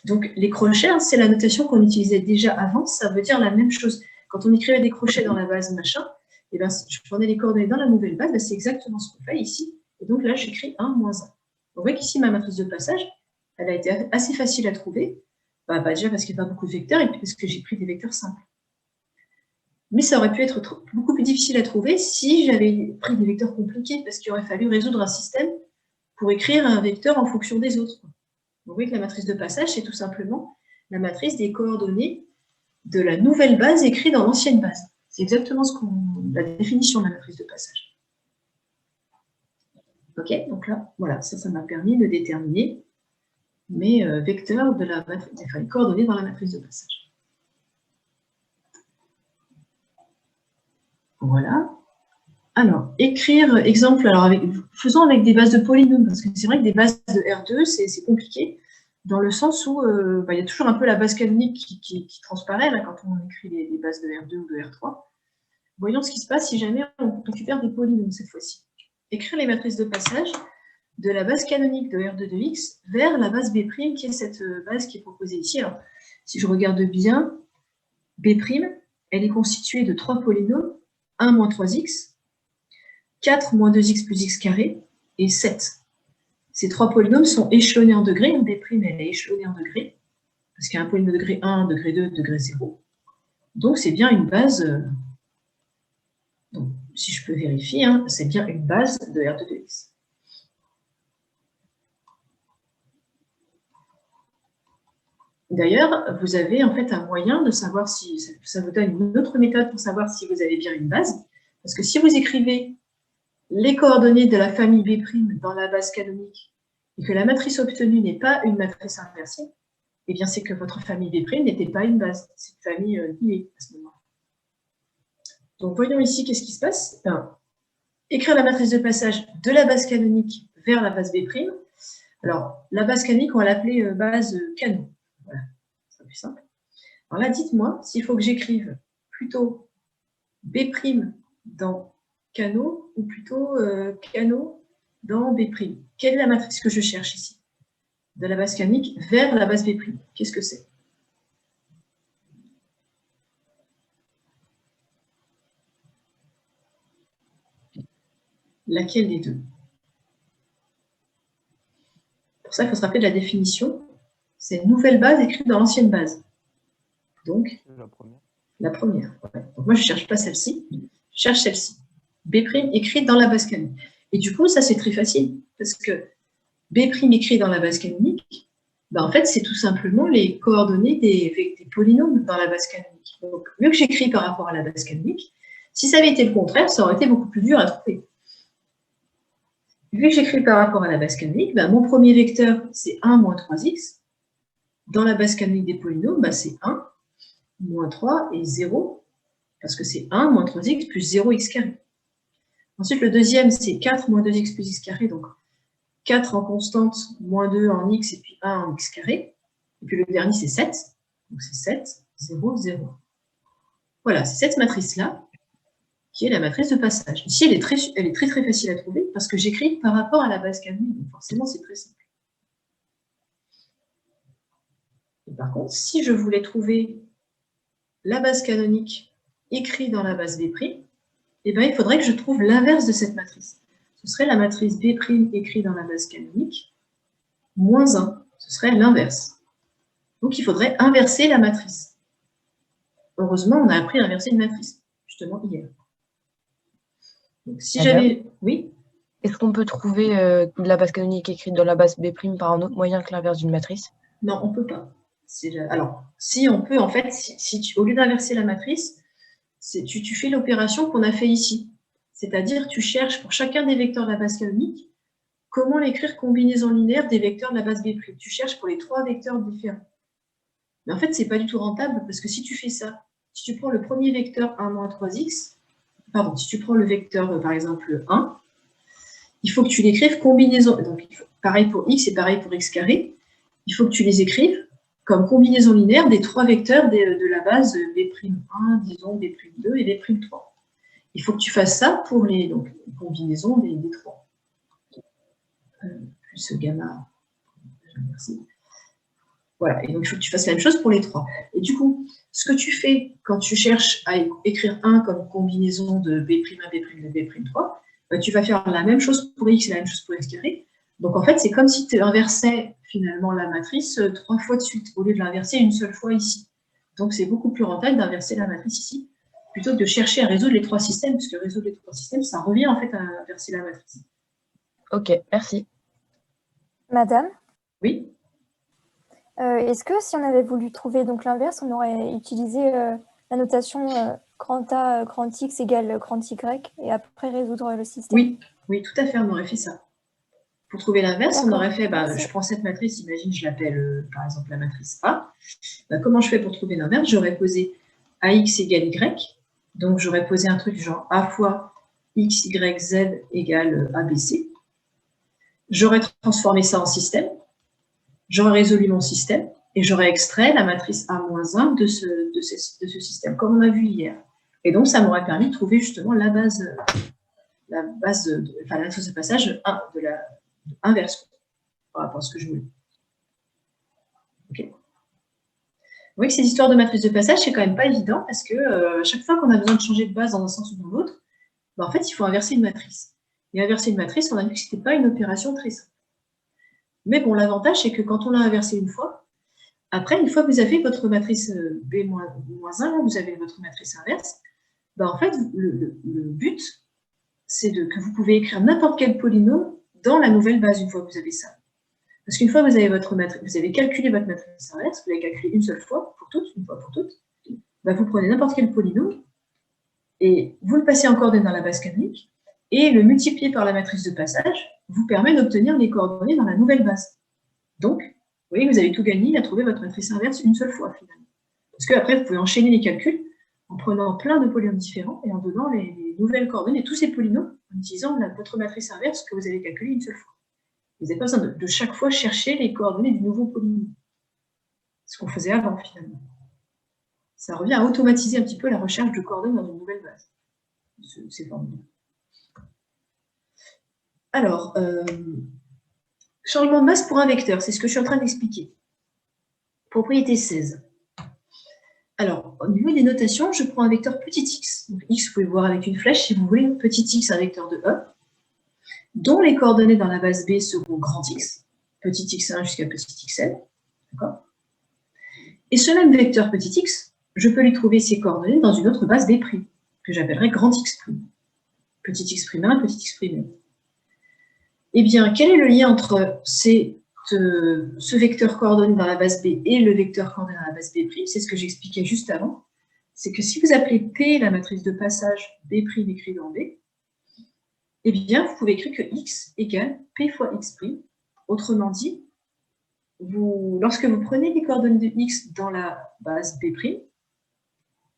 Donc, les crochets, hein, c'est la notation qu'on utilisait déjà avant. Ça veut dire la même chose. Quand on écrivait des crochets dans la base machin, et ben, je prenais les coordonnées dans la nouvelle base, ben, c'est exactement ce qu'on fait ici. Et donc là, j'écris 1, moins 1. Vous voyez qu'ici, ma matrice de passage, elle a été assez facile à trouver. Bah, déjà parce qu'il n'y a pas beaucoup de vecteurs et puis parce que j'ai pris des vecteurs simples. Mais ça aurait pu être beaucoup plus difficile à trouver si j'avais pris des vecteurs compliqués, parce qu'il aurait fallu résoudre un système pour écrire un vecteur en fonction des autres. Vous voyez que la matrice de passage, c'est tout simplement la matrice des coordonnées de la nouvelle base écrite dans l'ancienne base. C'est exactement la définition de la matrice de passage. Ok, donc là, voilà, ça m'a permis de déterminer mes vecteurs de la matrice, enfin les coordonnées dans la matrice de passage. Voilà. Alors, écrire, exemple, alors faisons avec des bases de polynômes, parce que c'est vrai que des bases de R2, c'est compliqué, dans le sens où il y a toujours un peu la base canonique qui transparaît là, quand on écrit les bases de R2 ou de R3. Voyons ce qui se passe si jamais on récupère des polynômes cette fois-ci. Écrire les matrices de passage de la base canonique de R2 de X vers la base B', qui est cette base qui est proposée ici. Alors, si je regarde bien, B', elle est constituée de 3 polynômes, 1 moins 3x, 4 moins 2x plus x carré, et 7. Ces 3 polynômes sont échelonnés en degrés. B', elle est échelonnée en degrés, parce qu'il y a un polynôme de degré 1, degré 2, degré 0. Donc, c'est bien une base... donc, si je peux vérifier, hein, c'est bien une base de R2 de X. D'ailleurs, vous avez en fait un moyen de savoir si... Ça vous donne une autre méthode pour savoir si vous avez bien une base. Parce que si vous écrivez les coordonnées de la famille B' dans la base canonique et que la matrice obtenue n'est pas une matrice inversée, eh bien c'est que votre famille B' n'était pas une base, c'est une famille liée à ce moment-là. Donc, voyons ici, qu'est-ce qui se passe? Ben, écrire la matrice de passage de la base canonique vers la base B'. Alors, la base canonique, on va l'appeler base canon. Voilà, c'est plus simple. Alors là, dites-moi s'il faut que j'écrive plutôt B' dans canot ou plutôt canot dans B'. Quelle est la matrice que je cherche ici? De la base canonique vers la base B'. Qu'est-ce que c'est? Laquelle des deux? Pour ça, il faut se rappeler de la définition. C'est une nouvelle base écrite dans l'ancienne base. Donc, la première. Ouais. Donc, moi, je ne cherche pas celle-ci, je cherche celle-ci. B' écrite dans la base canonique. Et du coup, ça, c'est très facile, parce que B' écrit dans la base canonique, ben, en fait, c'est tout simplement les coordonnées des polynômes dans la base canonique. Donc, vu que j'écris par rapport à la base canonique, si ça avait été le contraire, ça aurait été beaucoup plus dur à trouver. Vu que j'écris par rapport à la base canonique, ben, mon premier vecteur, c'est 1 moins 3x. Dans la base canonique des polynômes, ben, c'est 1, moins 3 et 0, parce que c'est 1 moins 3x plus 0x carré. Ensuite, le deuxième, c'est 4 moins 2x plus x carré, donc 4 en constante, moins 2 en x et puis 1 en x carré. Et puis le dernier, c'est 7, donc c'est 7, 0, 0. Voilà, c'est cette matrice-là qui est la matrice de passage. Ici, elle est très facile à trouver parce que j'écris par rapport à la base canonique, donc forcément, c'est très simple. Et par contre, si je voulais trouver la base canonique écrite dans la base B', eh bien, il faudrait que je trouve l'inverse de cette matrice. Ce serait la matrice B' écrite dans la base canonique, moins 1. Ce serait l'inverse. Donc, il faudrait inverser la matrice. Heureusement, on a appris à inverser une matrice, justement, hier. Donc, si j'avais... Oui? Est-ce qu'on peut trouver la base canonique écrite dans la base B' par un autre moyen que l'inverse d'une matrice? Non, on ne peut pas. Alors, si on peut, en fait, au lieu d'inverser la matrice, tu fais l'opération qu'on a fait ici. C'est-à-dire, tu cherches pour chacun des vecteurs de la base canonique comment l'écrire combinaison linéaire des vecteurs de la base B'. Tu cherches pour les 3 vecteurs différents. Mais en fait, ce n'est pas du tout rentable parce que si tu fais ça, si tu prends le premier vecteur 1 moins 3x, pardon, si tu prends le vecteur, par exemple, 1, il faut que tu l'écrives combinaison. Donc, pareil pour x et pareil pour x carré. Il faut que tu les écrives comme combinaison linéaire des 3 vecteurs de la base B'1, disons B'2 et B'3. Il faut que tu fasses ça pour les combinaisons des 3. Plus gamma. Merci. Voilà, et donc il faut que tu fasses la même chose pour les 3. Et du coup, ce que tu fais quand tu cherches à écrire 1 comme combinaison de B'1, B'2, B'3, bah, tu vas faire la même chose pour x et la même chose pour x carré. Donc en fait, c'est comme si tu inversais finalement la matrice 3 fois de suite, au lieu de l'inverser une seule fois ici. Donc c'est beaucoup plus rentable d'inverser la matrice ici, plutôt que de chercher à résoudre les 3 systèmes, puisque résoudre les 3 systèmes, ça revient en fait à inverser la matrice. Ok, merci. Madame? Oui? Est-ce que si on avait voulu trouver donc l'inverse, on aurait utilisé la notation grand A, grand X égale grand Y et après résoudre le système? Oui, oui, tout à fait, on aurait fait ça. Pour trouver l'inverse, on aurait fait, je prends cette matrice, imagine, je l'appelle par exemple la matrice A. Comment je fais pour trouver l'inverse? J'aurais posé AX égale Y, donc j'aurais posé un truc genre A fois X, Y, Z égale ABC. J'aurais transformé ça en système, j'aurais résolu mon système, et j'aurais extrait la matrice A-1 de ce système, comme on a vu hier. Et donc, ça m'aurait permis de trouver justement la matrice de passage 1 de la inverse par rapport à ce que je voulais. Okay. Vous voyez que ces histoires de matrice de passage, c'est quand même pas évident parce que à chaque fois qu'on a besoin de changer de base dans un sens ou dans l'autre, en fait, il faut inverser une matrice. Et inverser une matrice, on a vu que ce n'était pas une opération très simple. Mais bon, l'avantage, c'est que quand on l'a inversé une fois, après, une fois que vous avez votre matrice B-1, vous avez votre matrice inverse, en fait, le but, c'est que vous pouvez écrire n'importe quel polynôme dans la nouvelle base une fois que vous avez ça. Parce qu'une fois que vous avez vous avez calculé votre matrice inverse, vous l'avez calculé une seule fois, une fois pour toutes, vous prenez n'importe quel polynôme et vous le passez en coordonnées dans la base canonique et le multiplier par la matrice de passage vous permet d'obtenir les coordonnées dans la nouvelle base. Donc, vous voyez que vous avez tout gagné à trouver votre matrice inverse une seule fois finalement. Parce qu'après, vous pouvez enchaîner les calculs en prenant plein de polynômes différents et en donnant les nouvelles coordonnées de tous ces polynômes en utilisant votre matrice inverse que vous avez calculée une seule fois. Vous n'avez pas besoin de chaque fois chercher les coordonnées du nouveau polynôme. Ce qu'on faisait avant, finalement. Ça revient à automatiser un petit peu la recherche de coordonnées dans une nouvelle base. C'est formidable. Alors, changement de masse pour un vecteur, c'est ce que je suis en train d'expliquer. Propriété 16. Alors, au niveau des notations, je prends un vecteur petit x. Donc, x, vous pouvez voir avec une flèche, si vous voulez, petit x, un vecteur de E, dont les coordonnées dans la base B seront grand X, petit x1 jusqu'à petit xn. D'accord ? Et ce même vecteur petit x, je peux lui trouver ses coordonnées dans une autre base B', que j'appellerai grand X'. Petit x'1, petit x'. Eh bien, quel est le lien entre ce vecteur coordonné dans la base B et le vecteur coordonné dans la base B'? C'est ce que j'expliquais juste avant. C'est que si vous appelez P la matrice de passage B' écrite dans B, eh bien, vous pouvez écrire que x égale P fois x'. Autrement dit, lorsque vous prenez les coordonnées de x dans la base B'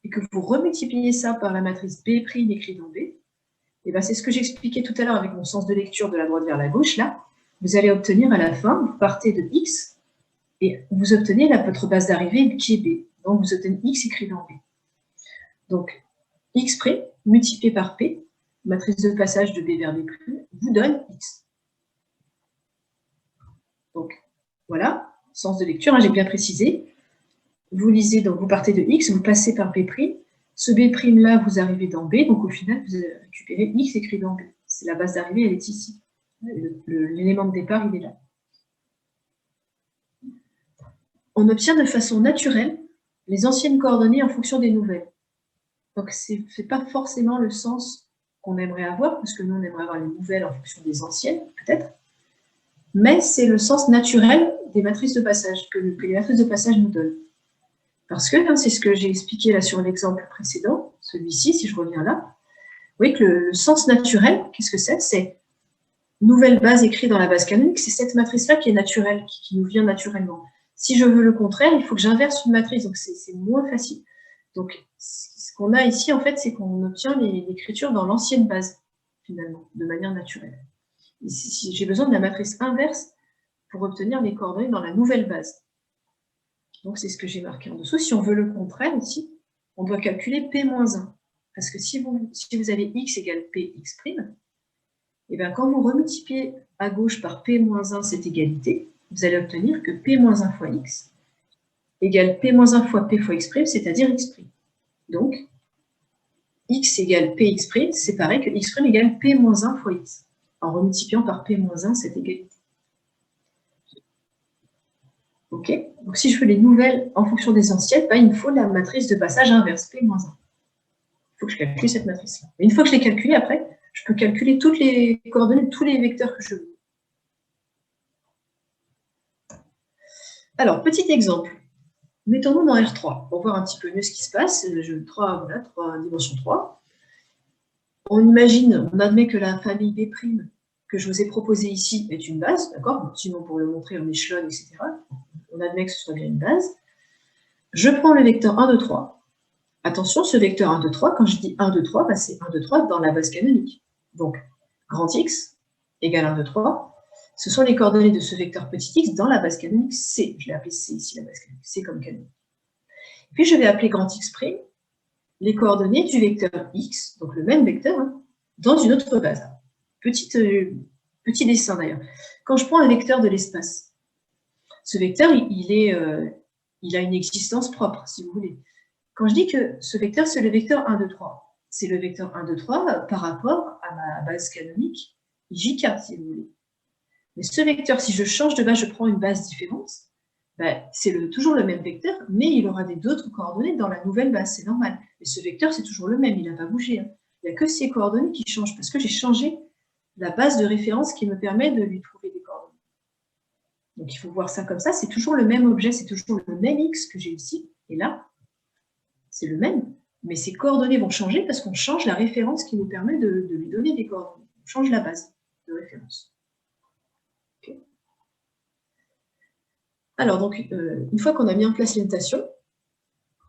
et que vous remultipliez ça par la matrice B' écrite dans B, et bien c'est ce que j'expliquais tout à l'heure avec mon sens de lecture de la droite vers la gauche, là, vous allez obtenir à la fin, vous partez de x, et vous obtenez votre base d'arrivée qui est B. Donc vous obtenez x écrit dans B. Donc x' multiplié par P, matrice de passage de B vers B', vous donne x. Donc voilà, sens de lecture, hein, j'ai bien précisé. Vous lisez, donc vous partez de x, vous passez par B'. Ce B' là, vous arrivez dans B, donc au final, vous récupérez x écrit dans B. C'est la base d'arrivée, elle est ici. L'élément de départ, il est là. On obtient de façon naturelle les anciennes coordonnées en fonction des nouvelles. Donc ce n'est pas forcément le sens qu'on aimerait avoir, parce que nous, on aimerait avoir les nouvelles en fonction des anciennes, peut-être. Mais c'est le sens naturel des matrices de passage, que les matrices de passage nous donnent. Parce que, c'est ce que j'ai expliqué là sur l'exemple précédent, celui-ci, si je reviens là, vous voyez que le sens naturel, qu'est-ce que c'est? C'est nouvelle base écrite dans la base canonique, c'est cette matrice-là qui est naturelle, qui nous vient naturellement. Si je veux le contraire, il faut que j'inverse une matrice, donc c'est moins facile. Donc, ce qu'on a ici, en fait, c'est qu'on obtient l'écriture dans l'ancienne base, finalement, de manière naturelle. Ici, j'ai besoin de la matrice inverse pour obtenir les coordonnées dans la nouvelle base. Donc, c'est ce que j'ai marqué en dessous. Si on veut le contraire ici, on doit calculer P-1. Parce que si vous avez x égale Px', et bien quand vous remultipliez à gauche par P-1 cette égalité, vous allez obtenir que P-1 fois x égale P-1 fois P fois x', c'est-à-dire x'. Donc, x égale Px', c'est pareil que x' égale P-1 fois x, en remultipliant par P-1 cette égalité. Ok, donc si je veux les nouvelles en fonction des anciennes, il me faut la matrice de passage inverse, P-1. Il faut que je calcule cette matrice-là. Une fois que je l'ai calculée, après, je peux calculer toutes les coordonnées de tous les vecteurs que je veux. Alors, petit exemple. Mettons-nous dans R3 pour voir un petit peu mieux ce qui se passe. Voilà, 3 dimension 3. On imagine, on admet que la famille B' que je vous ai proposée ici est une base, d'accord? Sinon, pour le montrer en échelon, etc. On admet que ce soit bien une base. Je prends le vecteur 1, 2, 3. Attention, ce vecteur 1, 2, 3, quand je dis 1, 2, 3, c'est 1, 2, 3 dans la base canonique. Donc, grand X égale 1, 2, 3. Ce sont les coordonnées de ce vecteur petit x dans la base canonique C. Je l'ai appelé C ici, la base canonique. C comme canonique. Puis, je vais appeler grand X' les coordonnées du vecteur x, donc le même vecteur, dans une autre base. Petit dessin d'ailleurs. Quand je prends un vecteur de l'espace, ce vecteur, il a une existence propre, si vous voulez. Quand je dis que ce vecteur, c'est le vecteur 1, 2, 3, c'est le vecteur 1, 2, 3 par rapport à ma base canonique JK, si vous voulez. Mais ce vecteur, si je change de base, je prends une base différente, c'est toujours le même vecteur, mais il aura d'autres coordonnées dans la nouvelle base, c'est normal. Mais ce vecteur, c'est toujours le même, il n'a pas bougé. Il n'y a que ces coordonnées qui changent, parce que j'ai changé la base de référence qui me permet de lui trouver des coordonnées. Donc il faut voir ça comme ça, c'est toujours le même objet, c'est toujours le même x que j'ai ici, et là, c'est le même, mais ces coordonnées vont changer parce qu'on change la référence qui nous permet de lui donner des coordonnées. On change la base de référence. Okay. Alors, donc, une fois qu'on a mis en place les notations,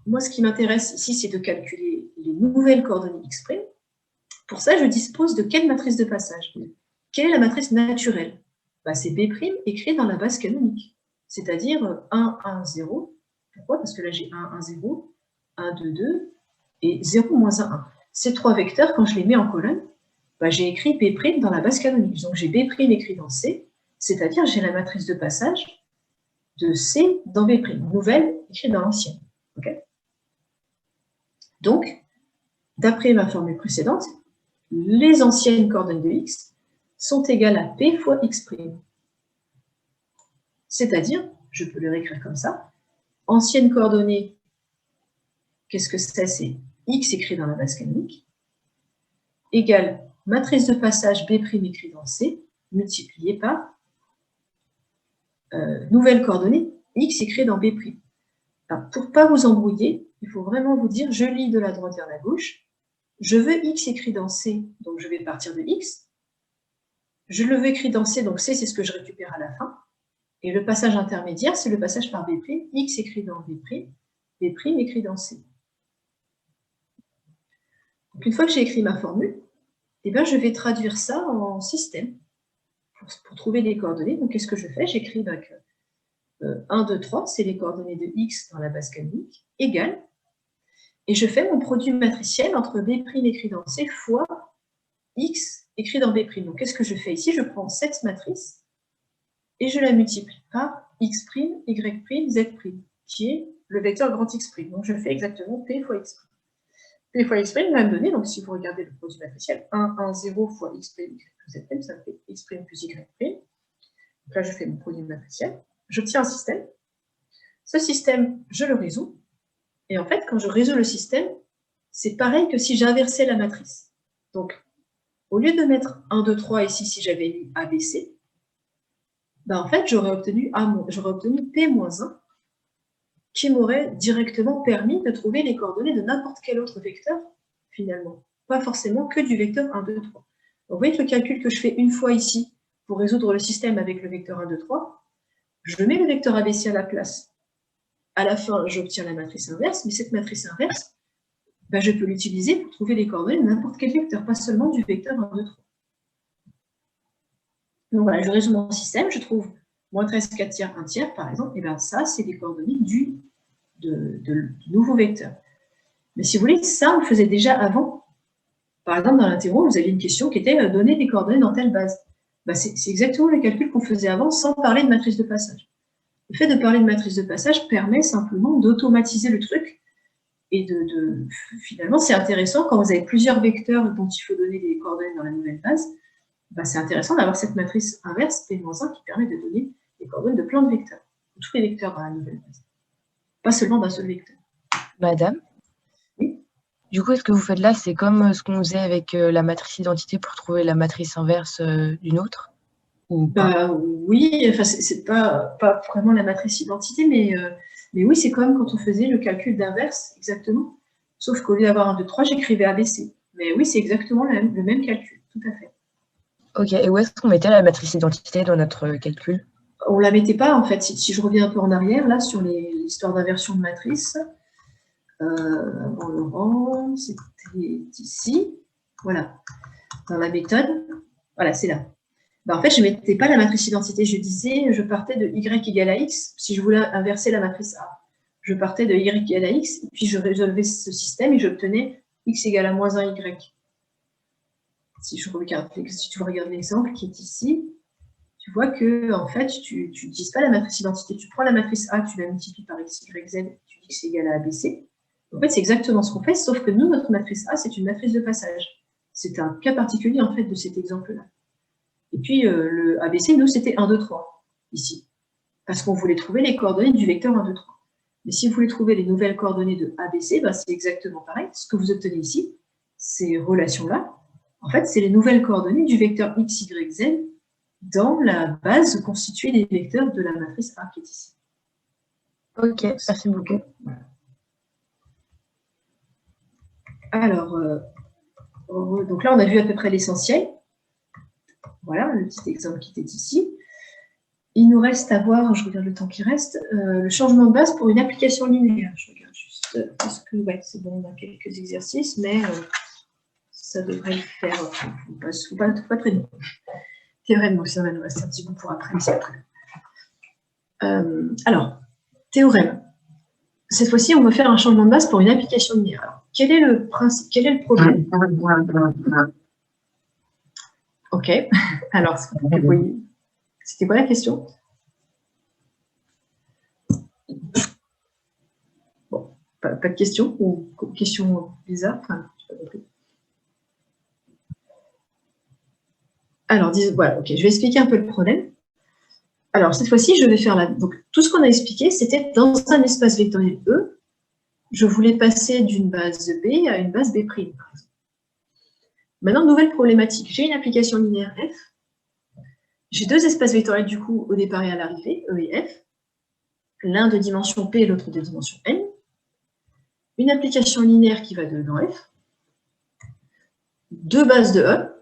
moi, ce qui m'intéresse ici, c'est de calculer les nouvelles coordonnées x'. Pour ça, je dispose de quelle matrice de passage? Quelle est la matrice naturelle? C'est B' écrit dans la base canonique, c'est-à-dire 1, 1, 0. Pourquoi? Parce que là, j'ai 1, 1, 0, 1, 2, 2 et 0, moins 1, 1. Ces trois vecteurs, quand je les mets en colonne, j'ai écrit B' dans la base canonique. Donc, j'ai B' écrit dans C, c'est-à-dire j'ai la matrice de passage de C dans B', nouvelle écrite dans l'ancienne. Okay. Donc, d'après ma formule précédente, les anciennes coordonnées de x sont égales à P fois x'. C'est-à-dire, je peux le réécrire comme ça, ancienne coordonnée, qu'est-ce que c'est? C'est x écrit dans la base canonique, égale matrice de passage B' écrit dans C, multiplié par nouvelle coordonnée, x écrit dans B'. Alors, pour ne pas vous embrouiller, il faut vraiment vous dire, je lis de la droite vers la gauche, je veux x écrit dans C, donc je vais partir de x, je le veux écrit dans C, donc C, c'est ce que je récupère à la fin, et le passage intermédiaire, c'est le passage par B', x écrit dans B', B' écrit dans C. Donc, une fois que j'ai écrit ma formule, je vais traduire ça en système pour trouver les coordonnées. Donc, qu'est-ce que je fais? J'écris 1, 2, 3, c'est les coordonnées de x dans la base canonique, égale, et je fais mon produit matriciel entre B' écrit dans C fois x écrit dans B'. Donc, qu'est-ce que je fais ici? Je prends cette matrice et je la multiplie par x', y', z', qui est le vecteur grand X'. Donc, je fais exactement P fois x'. P fois x' va me donner, donc si vous regardez le produit matriciel, 1, 1, 0 fois x', y plus z', ça me fait x' plus y'. Donc là, je fais mon produit matriciel. J'obtiens un système. Ce système, je le résous. Et en fait, quand je résous le système, c'est pareil que si j'inversais la matrice. Donc, au lieu de mettre 1, 2, 3 ici, si j'avais mis ABC, en fait, j'aurais obtenu P-1, qui m'aurait directement permis de trouver les coordonnées de n'importe quel autre vecteur, finalement. Pas forcément que du vecteur 1, 2, 3. Donc, vous voyez que le calcul que je fais une fois ici, pour résoudre le système avec le vecteur 1, 2, 3, je mets le vecteur ABC à la place. À la fin, j'obtiens la matrice inverse, mais cette matrice inverse, je peux l'utiliser pour trouver les coordonnées de n'importe quel vecteur, pas seulement du vecteur 1, 2, 3. Donc voilà, je résume mon système, je trouve moins 13, 4 tiers, 1 tiers, par exemple, et ça, c'est les coordonnées du nouveau vecteur. Mais si vous voulez, ça, on le faisait déjà avant. Par exemple, dans l'interro, vous aviez une question qui était donner des coordonnées dans telle base. C'est exactement le calcul qu'on faisait avant sans parler de matrice de passage. Le fait de parler de matrice de passage permet simplement d'automatiser le truc. Et finalement, c'est intéressant quand vous avez plusieurs vecteurs dont il faut donner des coordonnées dans la nouvelle base. C'est intéressant d'avoir cette matrice inverse P-1 qui permet de donner les coordonnées de plein de vecteurs. Tous les vecteurs dans la nouvelle base. Pas seulement d'un seul vecteur. Madame? Oui. Du coup, ce que vous faites là, c'est comme ce qu'on faisait avec la matrice identité pour trouver la matrice inverse d'une autre? Ou pas? Oui, enfin, c'est pas vraiment la matrice identité, mais oui, c'est comme quand on faisait le calcul d'inverse, exactement. Sauf qu'au lieu d'avoir 1, 2, 3, j'écrivais ABC. Mais oui, c'est exactement le même calcul, tout à fait. Ok, et où est-ce qu'on mettait la matrice identité dans notre calcul? On ne la mettait pas, en fait. Si je reviens un peu en arrière, là, sur l'histoire d'inversion de matrice, avant Laurent, c'était ici. Voilà. Dans la méthode, voilà, c'est là. En fait, je ne mettais pas la matrice identité. Je disais, je partais de y égale à x. Si je voulais inverser la matrice A, je partais de y égale à x, et puis je résolvais ce système et j'obtenais x égale à moins 1 y. Si tu regardes l'exemple qui est ici, tu vois que en fait, tu n'utilises pas la matrice identité. Tu prends la matrice A, tu la multiplies par x, y, z, tu dis que c'est égal à ABC. En fait, c'est exactement ce qu'on fait, sauf que nous, notre matrice A, c'est une matrice de passage. C'est un cas particulier, en fait, de cet exemple-là. Et puis, le ABC, nous, c'était 1, 2, 3, ici. Parce qu'on voulait trouver les coordonnées du vecteur 1, 2, 3. Mais si vous voulez trouver les nouvelles coordonnées de ABC, c'est exactement pareil. Ce que vous obtenez ici, ces relations-là, en fait, c'est les nouvelles coordonnées du vecteur x, y, z dans la base constituée des vecteurs de la matrice A qui est ici. Ok, merci beaucoup. Alors, donc là, on a vu à peu près l'essentiel. Voilà, le petit exemple qui était ici. Il nous reste à voir, je regarde le temps qui reste, le changement de base pour une application linéaire. Je regarde juste. parce que ouais, c'est bon, on a quelques exercices, mais ça devrait le faire. Faut pas traîner. Théorème, donc ça va nous rester un petit peu pour après. Alors, théorème. Cette fois-ci, on va faire un changement de base pour une application linéaire. Alors, quel est le principe, quel est le problème? Ok. Alors, oui. C'était quoi la question? Bon, pas de question ou question bizarre? Enfin, je n'ai pas compris. Alors, voilà, ok, je vais expliquer un peu le problème. Alors, cette fois-ci, je vais faire donc, tout ce qu'on a expliqué, c'était dans un espace vectoriel E, je voulais passer d'une base B à une base B', par exemple. Maintenant, nouvelle problématique. J'ai une application linéaire F. J'ai deux espaces vectoriels, du coup, au départ et à l'arrivée, E et F. L'un de dimension P et l'autre de dimension N. Une application linéaire qui va dans F. Deux bases de E.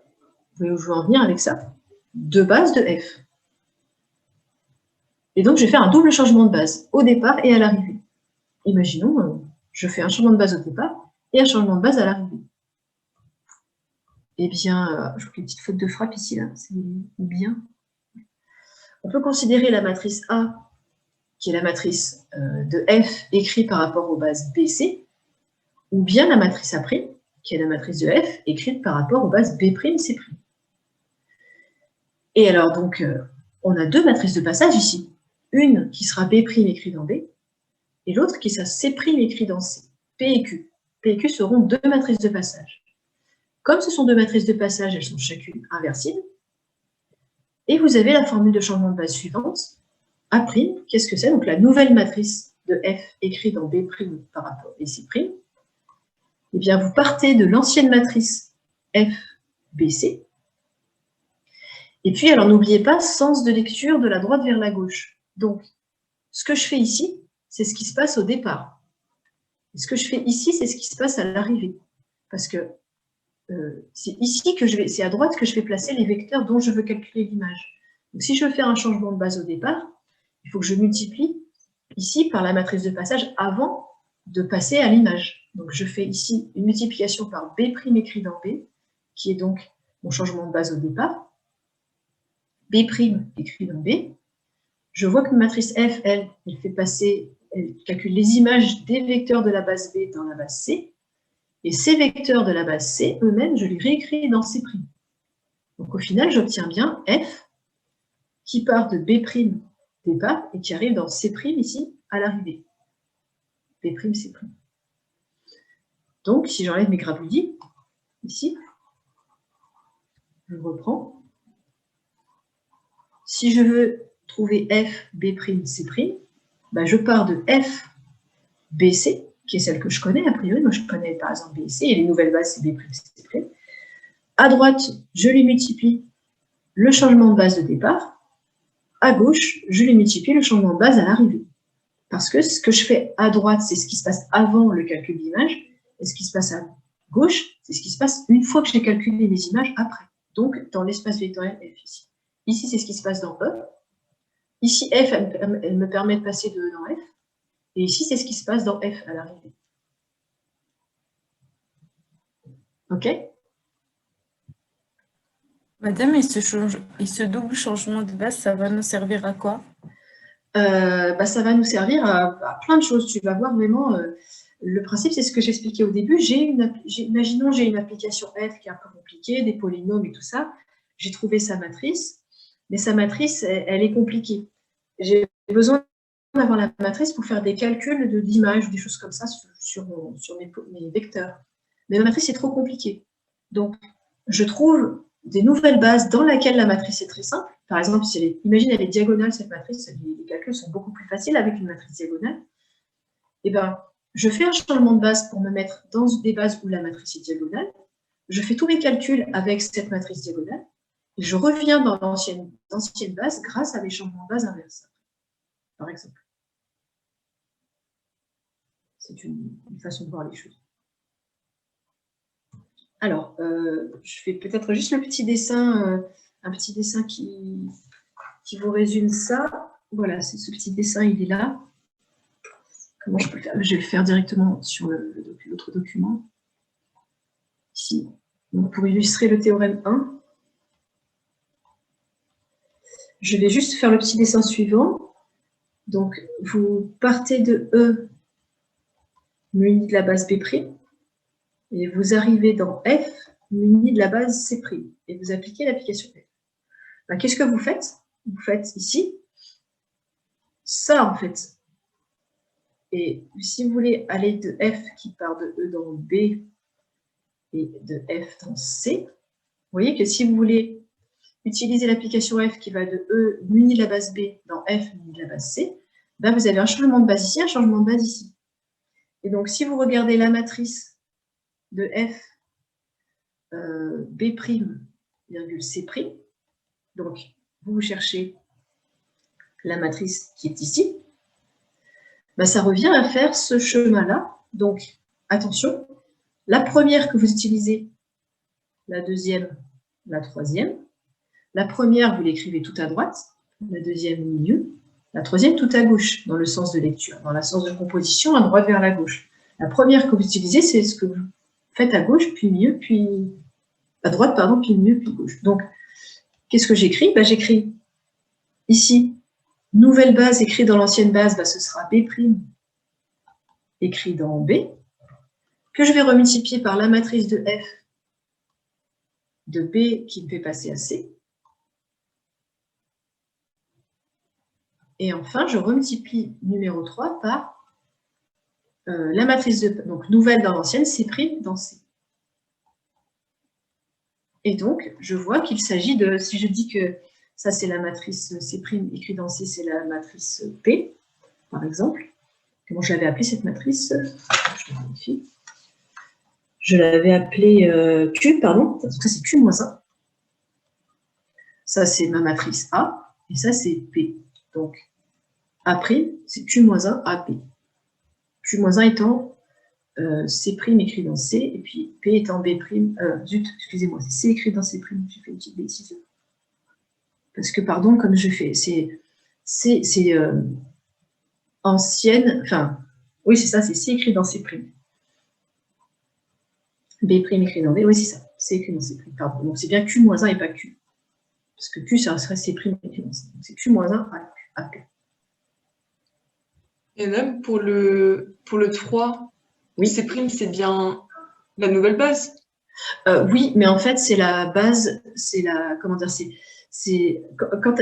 Vous voyez où je veux en venir avec ça. Deux bases de F. Et donc, je vais faire un double changement de base, au départ et à l'arrivée. Imaginons, je fais un changement de base au départ et un changement de base à l'arrivée. Eh bien, je vois qu'il y a une petite faute de frappe ici, là. C'est bien. On peut considérer la matrice A, qui est la matrice de F écrite par rapport aux bases BC, ou bien la matrice A', qui est la matrice de F écrite par rapport aux bases B'C'. Et alors, donc, on a deux matrices de passage ici. Une qui sera B' écrite dans B, et l'autre qui sera C' écrite dans C. P et Q. P et Q seront deux matrices de passage. Comme ce sont deux matrices de passage, elles sont chacune inversibles. Et vous avez la formule de changement de base suivante. A', qu'est-ce que c'est? Donc la nouvelle matrice de F écrite dans B' par rapport à C'. Eh bien, vous partez de l'ancienne matrice F, BC. Et puis, alors n'oubliez pas, sens de lecture de la droite vers la gauche. Donc, ce que je fais ici, c'est ce qui se passe au départ. Et ce que je fais ici, c'est ce qui se passe à l'arrivée. Parce que c'est ici que c'est à droite que je vais placer les vecteurs dont je veux calculer l'image. Donc, si je veux faire un changement de base au départ, il faut que je multiplie ici par la matrice de passage avant de passer à l'image. Donc, je fais ici une multiplication par B' écrit dans B, qui est donc mon changement de base au départ. B' écrit dans B. Je vois que ma matrice F, elle calcule les images des vecteurs de la base B dans la base C. Et ces vecteurs de la base C, eux-mêmes, je les réécris dans C'. Donc, au final, j'obtiens bien F qui part de B' départ et qui arrive dans C' ici à l'arrivée. B', C'. Donc, si j'enlève mes grabouillis, ici, je reprends. Si je veux trouver F, B', C', ben je pars de F, BC, qui est celle que je connais a priori. Moi, je connais par exemple BC, et les nouvelles bases, c'est B', C'. À droite, je lui multiplie le changement de base de départ. À gauche, je lui multiplie le changement de base à l'arrivée. Parce que ce que je fais à droite, c'est ce qui se passe avant le calcul d'image, et ce qui se passe à gauche, c'est ce qui se passe une fois que j'ai calculé les images après. Donc, dans l'espace vectoriel F ici. Ici, c'est ce qui se passe dans E. Ici, F, elle me permet de passer de E dans F. Et ici, c'est ce qui se passe dans F à l'arrivée. OK? Madame, et ce double changement de base, ça va nous servir à quoi? Ça va nous servir à plein de choses. Tu vas voir vraiment, le principe, c'est ce que j'expliquais au début. Imaginons, j'ai une application F qui est un peu compliquée, des polynômes et tout ça. J'ai trouvé sa matrice, mais sa matrice, elle est compliquée. J'ai besoin d'avoir la matrice pour faire des calculs d'images, des choses comme ça sur mes vecteurs. Mais ma matrice est trop compliquée. Donc, je trouve des nouvelles bases dans lesquelles la matrice est très simple. Par exemple, imagine elle est diagonale, cette matrice, les calculs sont beaucoup plus faciles avec une matrice diagonale. Eh bien, je fais un changement de base pour me mettre dans des bases où la matrice est diagonale. Je fais tous mes calculs avec cette matrice diagonale. Et je reviens dans l'ancienne base grâce à mes changements de base inverses, par exemple. C'est une façon de voir les choses. Alors, je fais peut-être juste le petit dessin, un petit dessin qui vous résume ça. Voilà, ce petit dessin, il est là. Comment je peux le faire? Je vais le faire directement sur l'autre document. Ici. Donc, pour illustrer le théorème 1, je vais juste faire le petit dessin suivant. Donc, vous partez de E muni de la base B', et vous arrivez dans F muni de la base C', et vous appliquez l'application F. Ben, qu'est-ce que vous faites? Vous faites ici ça, en fait. Et si vous voulez aller de F qui part de E dans B et de F dans C, vous voyez que si vous voulez utiliser l'application F qui va de E muni de la base B dans F muni de la base C, ben vous avez un changement de base ici, un changement de base ici. Et donc, si vous regardez la matrice de F B', virgule C', donc vous cherchez la matrice qui est ici, ben ça revient à faire ce chemin-là. Donc, attention, la première que vous utilisez, la deuxième, la troisième. La première, vous l'écrivez tout à droite, la deuxième au milieu, la troisième tout à gauche, dans le sens de lecture, dans le sens de composition, à droite vers la gauche. La première que vous utilisez, c'est ce que vous faites à gauche, puis milieu, puis à droite, pardon, puis milieu, puis gauche. Donc, qu'est-ce que j'écris? Ben, j'écris ici, nouvelle base écrite dans l'ancienne base, ben, ce sera B' écrit dans B, que je vais remultiplier par la matrice de F de B qui me fait passer à C. Et enfin, je remultiplie numéro 3 par la matrice de donc nouvelle dans l'ancienne, C' dans C. Et donc, je vois qu'il s'agit de, si je dis que ça c'est la matrice C' écrite dans C, c'est la matrice P, par exemple. Comment je l'avais appelée cette matrice? Je la vérifie. Je l'avais appelée Q, pardon. Donc ça c'est Q-1. Ça c'est ma matrice A, et ça c'est P. Donc, A', c'est Q-1 AP. Q-1 étant C' écrit dans C, et puis P étant B', zut, excusez-moi, c'est C écrit dans C', j'ai fait une petite bêtise. Parce que, pardon, comme je fais, c'est ancienne, enfin, oui, c'est ça, c'est C écrit dans C'. B' écrit dans B, oui, c'est ça, C écrit dans C', pardon. Donc, c'est bien Q-1 et pas Q. Parce que Q, ça serait C' écrit dans C. Donc, c'est Q-1 AP. Et même pour le 3, oui. C', c'est bien la nouvelle base. Oui, mais en fait, c'est la base, c'est la, comment dire,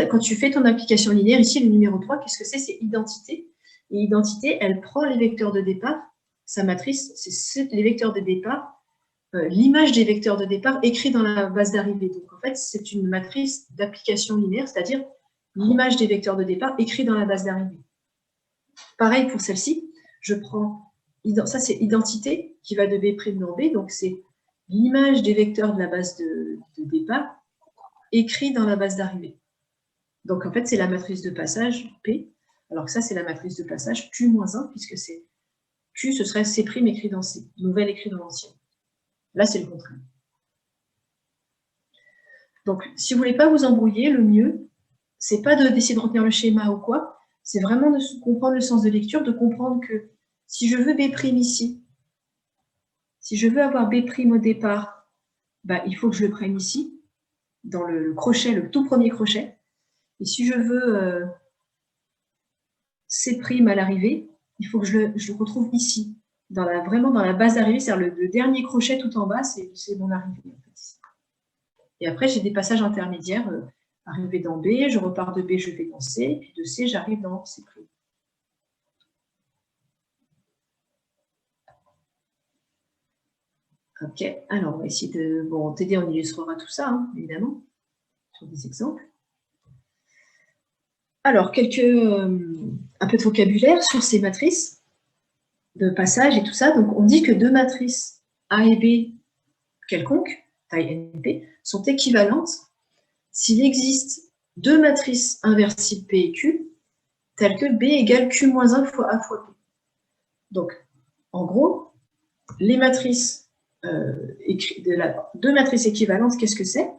quand tu fais ton application linéaire, ici, le numéro 3, qu'est-ce que c'est? C'est identité. Et identité, elle prend les vecteurs de départ, sa matrice, c'est les vecteurs de départ, l'image des vecteurs de départ écrit dans la base d'arrivée. Donc, en fait, c'est une matrice d'application linéaire, c'est-à-dire l'image des vecteurs de départ écrit dans la base d'arrivée. Pareil pour celle-ci, je prends, ça c'est identité qui va de B' dans B, donc c'est l'image des vecteurs de la base de départ écrit dans la base d'arrivée. Donc en fait, c'est la matrice de passage P, alors que ça c'est la matrice de passage Q-1, puisque c'est Q, ce serait C' écrit dans C, nouvelle écrit dans l'ancienne. Là, c'est le contraire. Donc, si vous ne voulez pas vous embrouiller, le mieux, c'est pas d'essayer de retenir le schéma ou quoi, c'est vraiment de comprendre le sens de lecture, de comprendre que si je veux B' ici, si je veux avoir B' au départ, bah, il faut que je le prenne ici, dans le crochet, le tout premier crochet. Et si je veux C' à l'arrivée, il faut que je le retrouve ici, vraiment dans la base d'arrivée, c'est-à-dire le dernier crochet tout en bas, c'est mon arrivée. En fait. Et après, j'ai des passages intermédiaires. Arrivé dans B, je repars de B, je vais dans C, et puis de C, j'arrive dans C'. Ok, alors on va essayer de... Bon, TD, on illustrera tout ça, hein, évidemment, sur des exemples. Alors, un peu de vocabulaire sur ces matrices de passage et tout ça. Donc, on dit que deux matrices A et B quelconques, taille NP, sont équivalentes s'il existe deux matrices inversibles P et Q, telles que B égale Q-1 fois A fois P. Donc, en gros, les matrices, deux matrices équivalentes, qu'est-ce que c'est?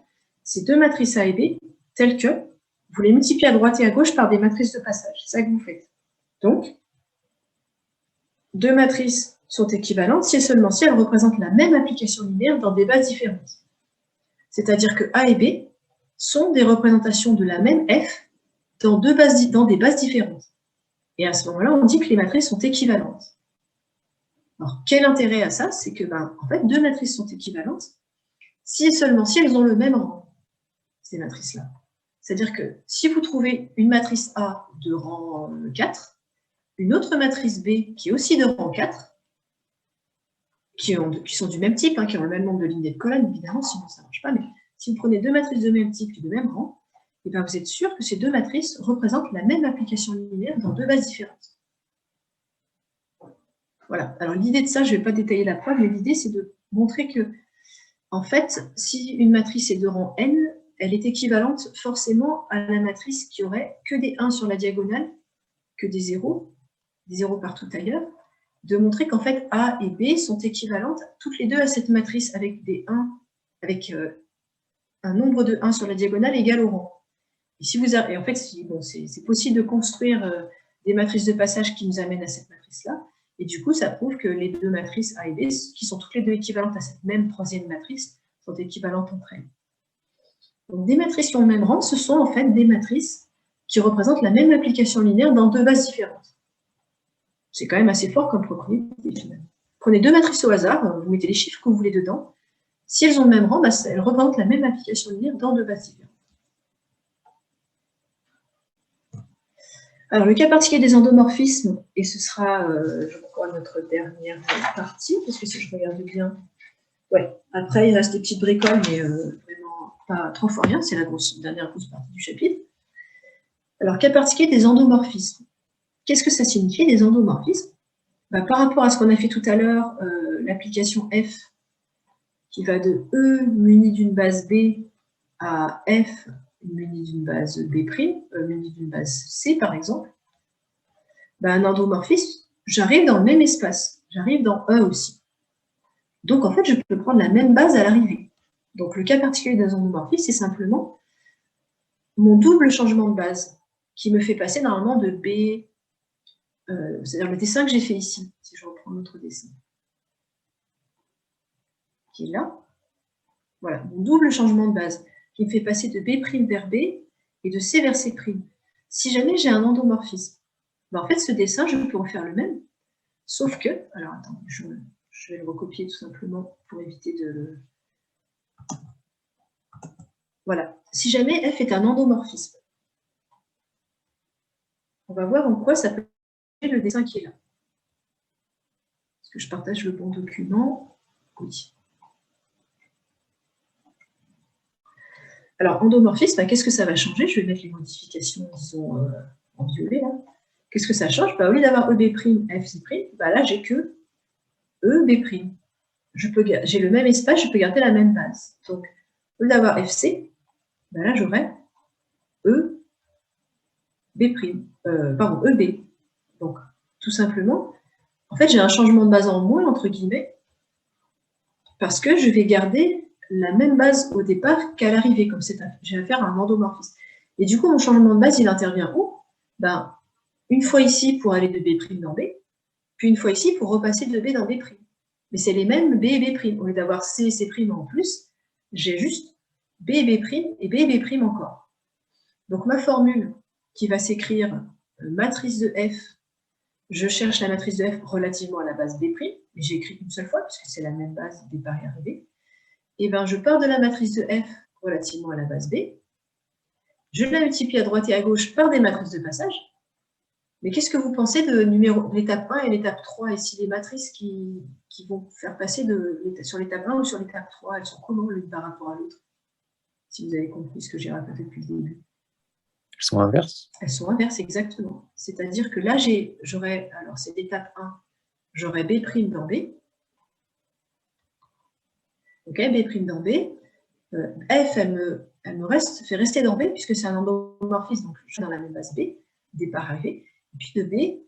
C'est deux matrices A et B, telles que vous les multipliez à droite et à gauche par des matrices de passage. C'est ça que vous faites. Donc, deux matrices sont équivalentes si et seulement si elles représentent la même application linéaire dans des bases différentes. C'est-à-dire que A et B sont des représentations de la même F dans des bases différentes. Et à ce moment-là, on dit que les matrices sont équivalentes. Alors, quel intérêt à ça? C'est que, en fait, deux matrices sont équivalentes si et seulement si elles ont le même rang, ces matrices-là. C'est-à-dire que si vous trouvez une matrice A de rang 4, une autre matrice B qui est aussi de rang 4, qui sont du même type, qui ont le même nombre de lignes et de colonnes, évidemment, sinon ça ne marche pas, mais si vous prenez deux matrices de même type et de même rang, et bien vous êtes sûr que ces deux matrices représentent la même application linéaire dans deux bases différentes. Voilà. Alors l'idée de ça, je ne vais pas détailler la preuve, mais l'idée c'est de montrer que, en fait, si une matrice est de rang n, elle est équivalente forcément à la matrice qui aurait que des 1 sur la diagonale, que des 0 partout ailleurs, de montrer qu'en fait A et B sont équivalentes toutes les deux à cette matrice avec des 1, avec un nombre de 1 sur la diagonale égal au rang. Et en fait, c'est possible de construire des matrices de passage qui nous amènent à cette matrice-là, et du coup, ça prouve que les deux matrices A et B, qui sont toutes les deux équivalentes à cette même troisième matrice, sont équivalentes entre elles. Donc, des matrices qui ont le même rang, ce sont en fait des matrices qui représentent la même application linéaire dans deux bases différentes. C'est quand même assez fort comme propriété. Prenez deux matrices au hasard, vous mettez les chiffres que vous voulez dedans. Si elles ont le même rang, elles représentent la même application linéaire dans deux bases différentes. Alors, le cas particulier des endomorphismes, et ce sera, je crois, notre dernière partie, parce que si je regarde bien, ouais, après, il reste des petites bricoles, mais vraiment pas trop fort rien, c'est la dernière grosse partie du chapitre. Alors, cas particulier des endomorphismes. Qu'est-ce que ça signifie, des endomorphismes? Par rapport à ce qu'on a fait tout à l'heure, l'application F, qui va de E muni d'une base B à F muni d'une base B', muni d'une base C, par exemple, un endomorphisme, j'arrive dans le même espace, j'arrive dans E aussi. Donc, en fait, je peux prendre la même base à l'arrivée. Donc, le cas particulier d'un endomorphisme, c'est simplement mon double changement de base qui me fait passer normalement de B, c'est-à-dire le dessin que j'ai fait ici, si je reprends l'autre dessin, qui est là. Voilà, mon double changement de base qui me fait passer de B' vers B et de C vers C'. Si jamais j'ai un endomorphisme, en fait, ce dessin, je peux refaire le même, sauf que, alors attendez, je vais le recopier tout simplement pour éviter de le... Voilà, si jamais F est un endomorphisme, on va voir en quoi ça peut changer le dessin qui est là. Est-ce que je partage le bon document? Oui. Alors, endomorphisme, qu'est-ce que ça va changer? Je vais mettre les modifications, disons, en violet, là. Qu'est-ce que ça change? Au lieu d'avoir EB', FC', là, j'ai que EB'. J'ai le même espace, je peux garder la même base. Donc, au lieu d'avoir FC, là, j'aurai EB. Donc, tout simplement, en fait, j'ai un changement de base en moins, entre guillemets, parce que je vais garder la même base au départ qu'à l'arrivée, comme j'ai affaire à un endomorphisme. Et du coup, mon changement de base, il intervient où? Une fois ici pour aller de B' dans B, puis une fois ici pour repasser de B dans B'. Mais c'est les mêmes B et B'. Au lieu d'avoir C et C' en plus, j'ai juste B et B' et B et B' encore. Donc ma formule qui va s'écrire matrice de F, je cherche la matrice de F relativement à la base B', mais j'ai écrit une seule fois parce que c'est la même base départ et arrivée. Et je pars de la matrice de F relativement à la base B, je la multiplie à droite et à gauche par des matrices de passage. Mais qu'est-ce que vous pensez de l'étape 1 et l'étape 3? Et si les matrices qui vont faire passer sur l'étape 1 ou sur l'étape 3, elles sont comment l'une par rapport à l'autre? Si vous avez compris ce que j'ai raconté depuis le début. Elles sont inverses? Elles sont inverses, exactement. C'est-à-dire que là, j'aurais, alors c'est l'étape 1, j'aurais B' dans B. Ok, B' dans B. F, elle me fait rester dans B, puisque c'est un endomorphisme, donc je suis dans la même base B, départ arrivé. Et puis de B,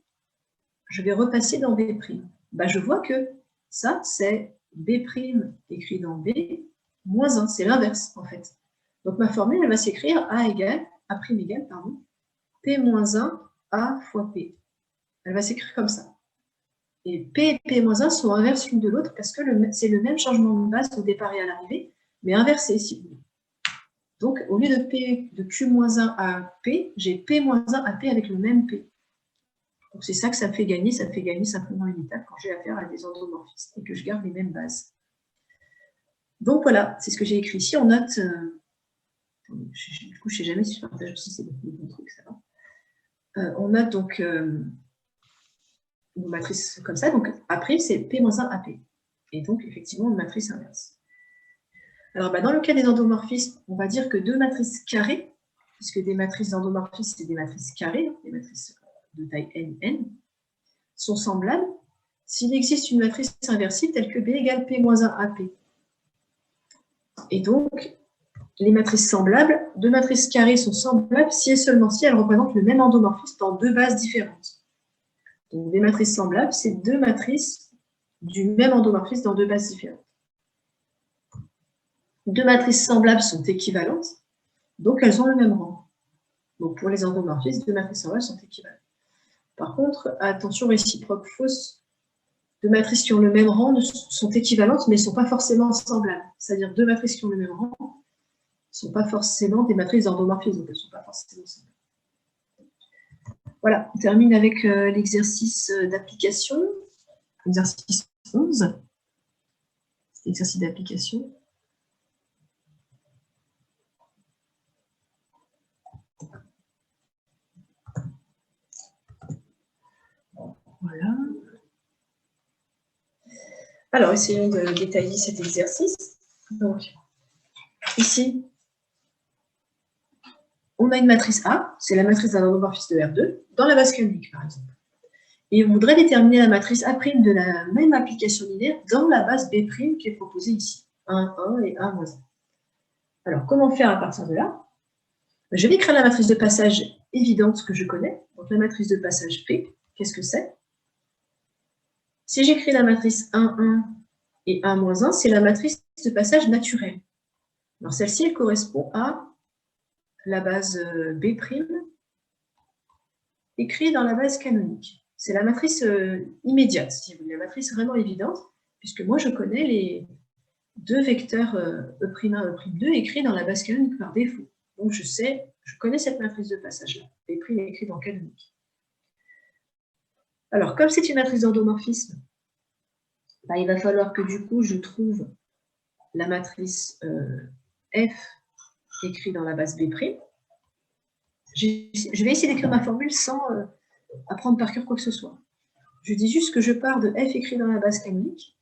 je vais repasser dans B'. Je vois que ça, c'est B' écrit dans B, moins 1, c'est l'inverse, en fait. Donc ma formule, elle va s'écrire A' égale, P moins 1 A fois P. Elle va s'écrire comme ça. Et P et P-1 sont inverses l'une de l'autre parce que c'est le même changement de base au départ et à l'arrivée, mais inversé, si vous voulez. Donc, au lieu de Q-1 à P, j'ai P-1 à P avec le même P. Donc, c'est ça que ça me fait gagner. Ça me fait gagner simplement une étape quand j'ai affaire à des endomorphismes et que je garde les mêmes bases. Donc, voilà, c'est ce que j'ai écrit ici. On note... du coup, je ne sais jamais si je partage aussi ces bons trucs, ça va. On note donc une matrice comme ça. Donc, A', c'est P-1 à P. Et donc, effectivement, une matrice inverse. Alors, dans le cas des endomorphismes, on va dire que deux matrices carrées, puisque des matrices d'endomorphisme, c'est des matrices carrées, des matrices de taille n, sont semblables s'il existe une matrice inversible telle que B égale P-1 AP. Et donc, les matrices semblables, deux matrices carrées sont semblables si et seulement si elles représentent le même endomorphisme dans deux bases différentes. Donc, des matrices semblables, c'est deux matrices du même endomorphisme dans deux bases différentes. Deux matrices semblables sont équivalentes, donc elles ont le même rang. Donc pour les endomorphismes, deux matrices semblables sont équivalentes. Par contre, attention réciproque fausse, deux matrices qui ont le même rang sont équivalentes, mais ne sont pas forcément semblables. C'est-à-dire deux matrices qui ont le même rang ne sont pas forcément des matrices d'endomorphisme, donc elles ne sont pas forcément semblables. Voilà, on termine avec l'exercice d'application, exercice 11, exercice d'application. Voilà. Alors, essayons de détailler cet exercice. Donc, ici, on a une matrice A, c'est la matrice d'un endomorphisme de R2, dans la base canonique, par exemple. Et on voudrait déterminer la matrice A' de la même application linéaire dans la base B' qui est proposée ici. 1, 1 et 1, 1. Alors, comment faire à partir de là? Je vais écrire la matrice de passage évidente que je connais. Donc, la matrice de passage P, qu'est-ce que c'est? Si j'écris la matrice 1, 1 et 1, 1, c'est la matrice de passage naturelle. Alors, celle-ci, elle correspond à la base B' écrite dans la base canonique. C'est la matrice immédiate, si vous voulez, la matrice vraiment évidente, puisque moi, je connais les deux vecteurs E'1, E'2 écrits dans la base canonique par défaut. Donc, je connais cette matrice de passage-là, B' écrite dans canonique. Alors, comme c'est une matrice d'endomorphisme, il va falloir que du coup, je trouve la matrice F écrite dans la base B'. Je vais essayer d'écrire ma formule sans apprendre par cœur quoi que ce soit. Je dis juste que je pars de F écrit dans la base canonique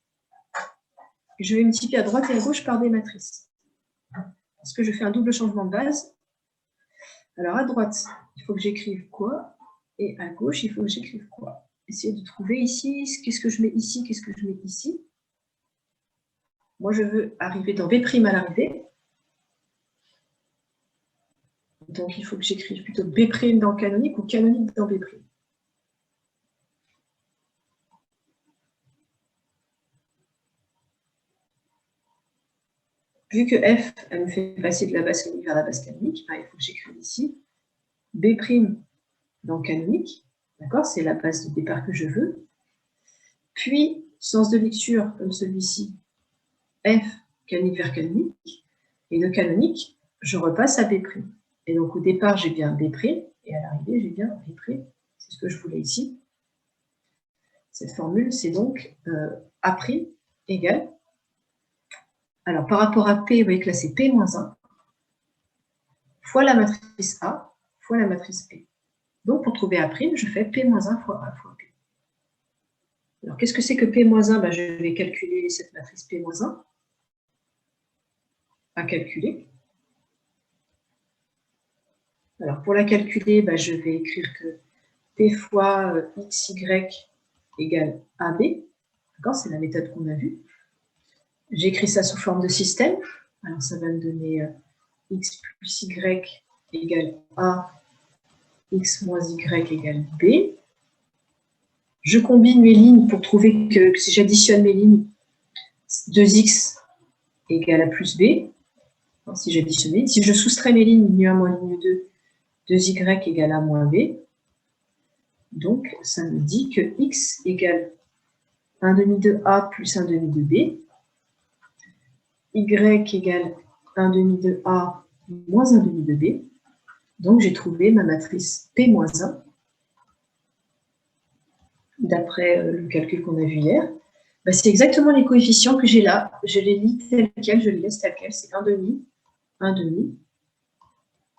et je vais multiplier à droite et à gauche par des matrices. Parce que je fais un double changement de base. Alors, à droite, il faut que j'écrive quoi? Et à gauche, il faut que j'écrive quoi? Essayer de trouver ici, qu'est-ce que je mets ici, qu'est-ce que je mets ici. Moi, je veux arriver dans B' à l'arrivée. Donc, il faut que j'écrive plutôt B' dans canonique ou canonique dans B'. Vu que F, elle me fait passer de la base canonique vers la base canonique, il faut que j'écrive ici B' dans canonique. D'accord, c'est la base de départ que je veux. Puis, sens de lecture comme celui-ci, F, canonique vers canonique. Et de canonique, je repasse à B'. Et donc, au départ, j'ai bien B', et à l'arrivée, j'ai bien B'. C'est ce que je voulais ici. Cette formule, c'est donc A' égale. Alors, par rapport à P, vous voyez que là, c'est P-1 fois la matrice A fois la matrice P. Donc, pour trouver A', je fais P-1 fois A fois P. Alors, qu'est-ce que c'est que P-1 ? Je vais calculer cette matrice P-1 à calculer. Alors, pour la calculer, je vais écrire que P fois XY égale AB. D'accord, c'est la méthode qu'on a vue. J'écris ça sous forme de système. Alors, ça va me donner X plus Y égale A, X moins Y égale B. Je combine mes lignes pour trouver que si j'additionne mes lignes, 2X égale A plus B. Alors, si j'additionne, si je soustrais mes lignes, ligne 1 moins ligne 2, 2Y égale A moins B. Donc, ça me dit que X égale 1 demi de A plus 1 demi de B. Y égale 1 demi de A moins 1 demi de B. Donc, j'ai trouvé ma matrice P-1, d'après le calcul qu'on a vu hier. Ben, c'est exactement les coefficients que j'ai là. Je les lis tels quels, je les laisse tels quels. C'est 1 demi, 1 demi,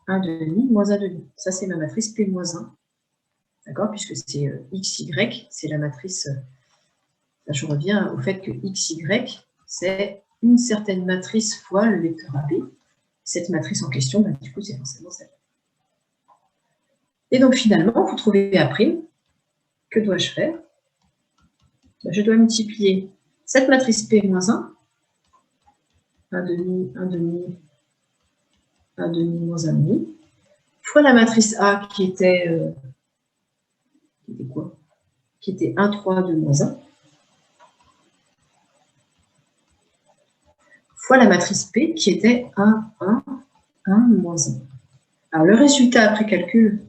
1 demi, moins 1 demi. Ça, c'est ma matrice P-1. D'accord? Puisque c'est XY, c'est la matrice... Là, je reviens au fait que XY, c'est une certaine matrice fois le vecteur AB. Cette matrice en question, ben, du coup, c'est forcément celle-là. Et donc, finalement, pour trouver A', que dois-je faire? Ben, je dois multiplier cette matrice P-1, 1 demi, 1 demi, 1 demi, moins 1 demi, fois la matrice A qui était quoi? Qui était 1, 3, 2, moins 1, fois la matrice P qui était 1, 1, 1, moins 1. Alors, le résultat après calcul,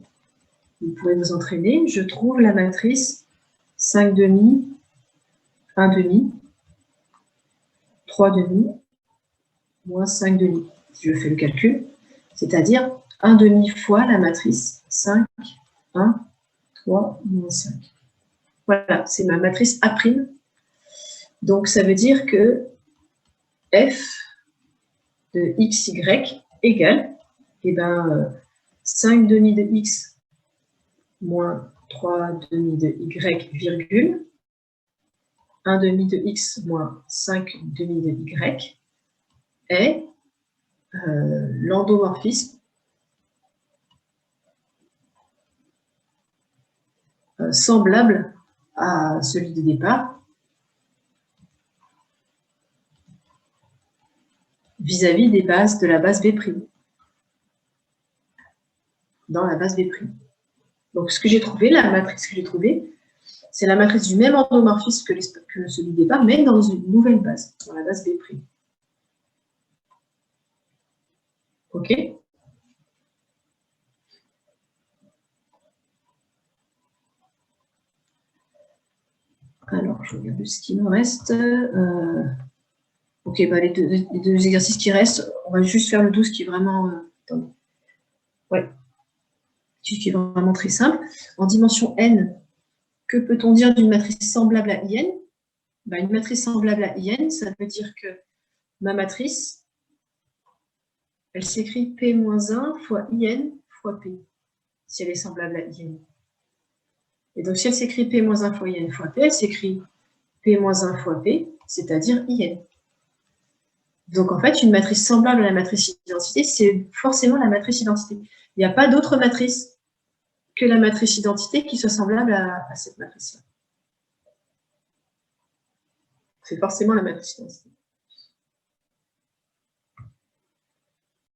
vous pouvez vous entraîner, je trouve la matrice 5 demi, 1 demi, 3 demi, moins 5 demi. Si je fais le calcul, c'est-à-dire 1 demi fois la matrice 5, 1, 3, moins 5. Voilà, c'est ma matrice A'. Donc, ça veut dire que f de xy égale 5 demi de x moins 3 demi de y, virgule, 1 demi de x moins 5 demi de y est l'endomorphisme semblable à celui de départ vis-à-vis des bases de la base B', dans la base B'. Donc, ce que j'ai trouvé, la matrice que j'ai trouvée, c'est la matrice du même endomorphisme que celui de départ, mais dans une nouvelle base, dans la base B'. OK? Alors, je regarde ce qui me reste. Ok, bah les deux exercices qui restent, on va juste faire le 12 qui est vraiment... attendez. Ouais. Qui est vraiment très simple. En dimension n, que peut-on dire d'une matrice semblable à IN? Bah, une matrice semblable à IN, ça veut dire que ma matrice, elle s'écrit P-1 fois IN fois P, si elle est semblable à IN. Et donc, si elle s'écrit P-1 fois IN fois P, elle s'écrit P-1 fois P, c'est-à-dire IN. Donc, en fait, une matrice semblable à la matrice identité, c'est forcément la matrice identité. Il n'y a pas d'autre matrice que la matrice identité qui soit semblable à cette matrice-là. C'est forcément la matrice identité.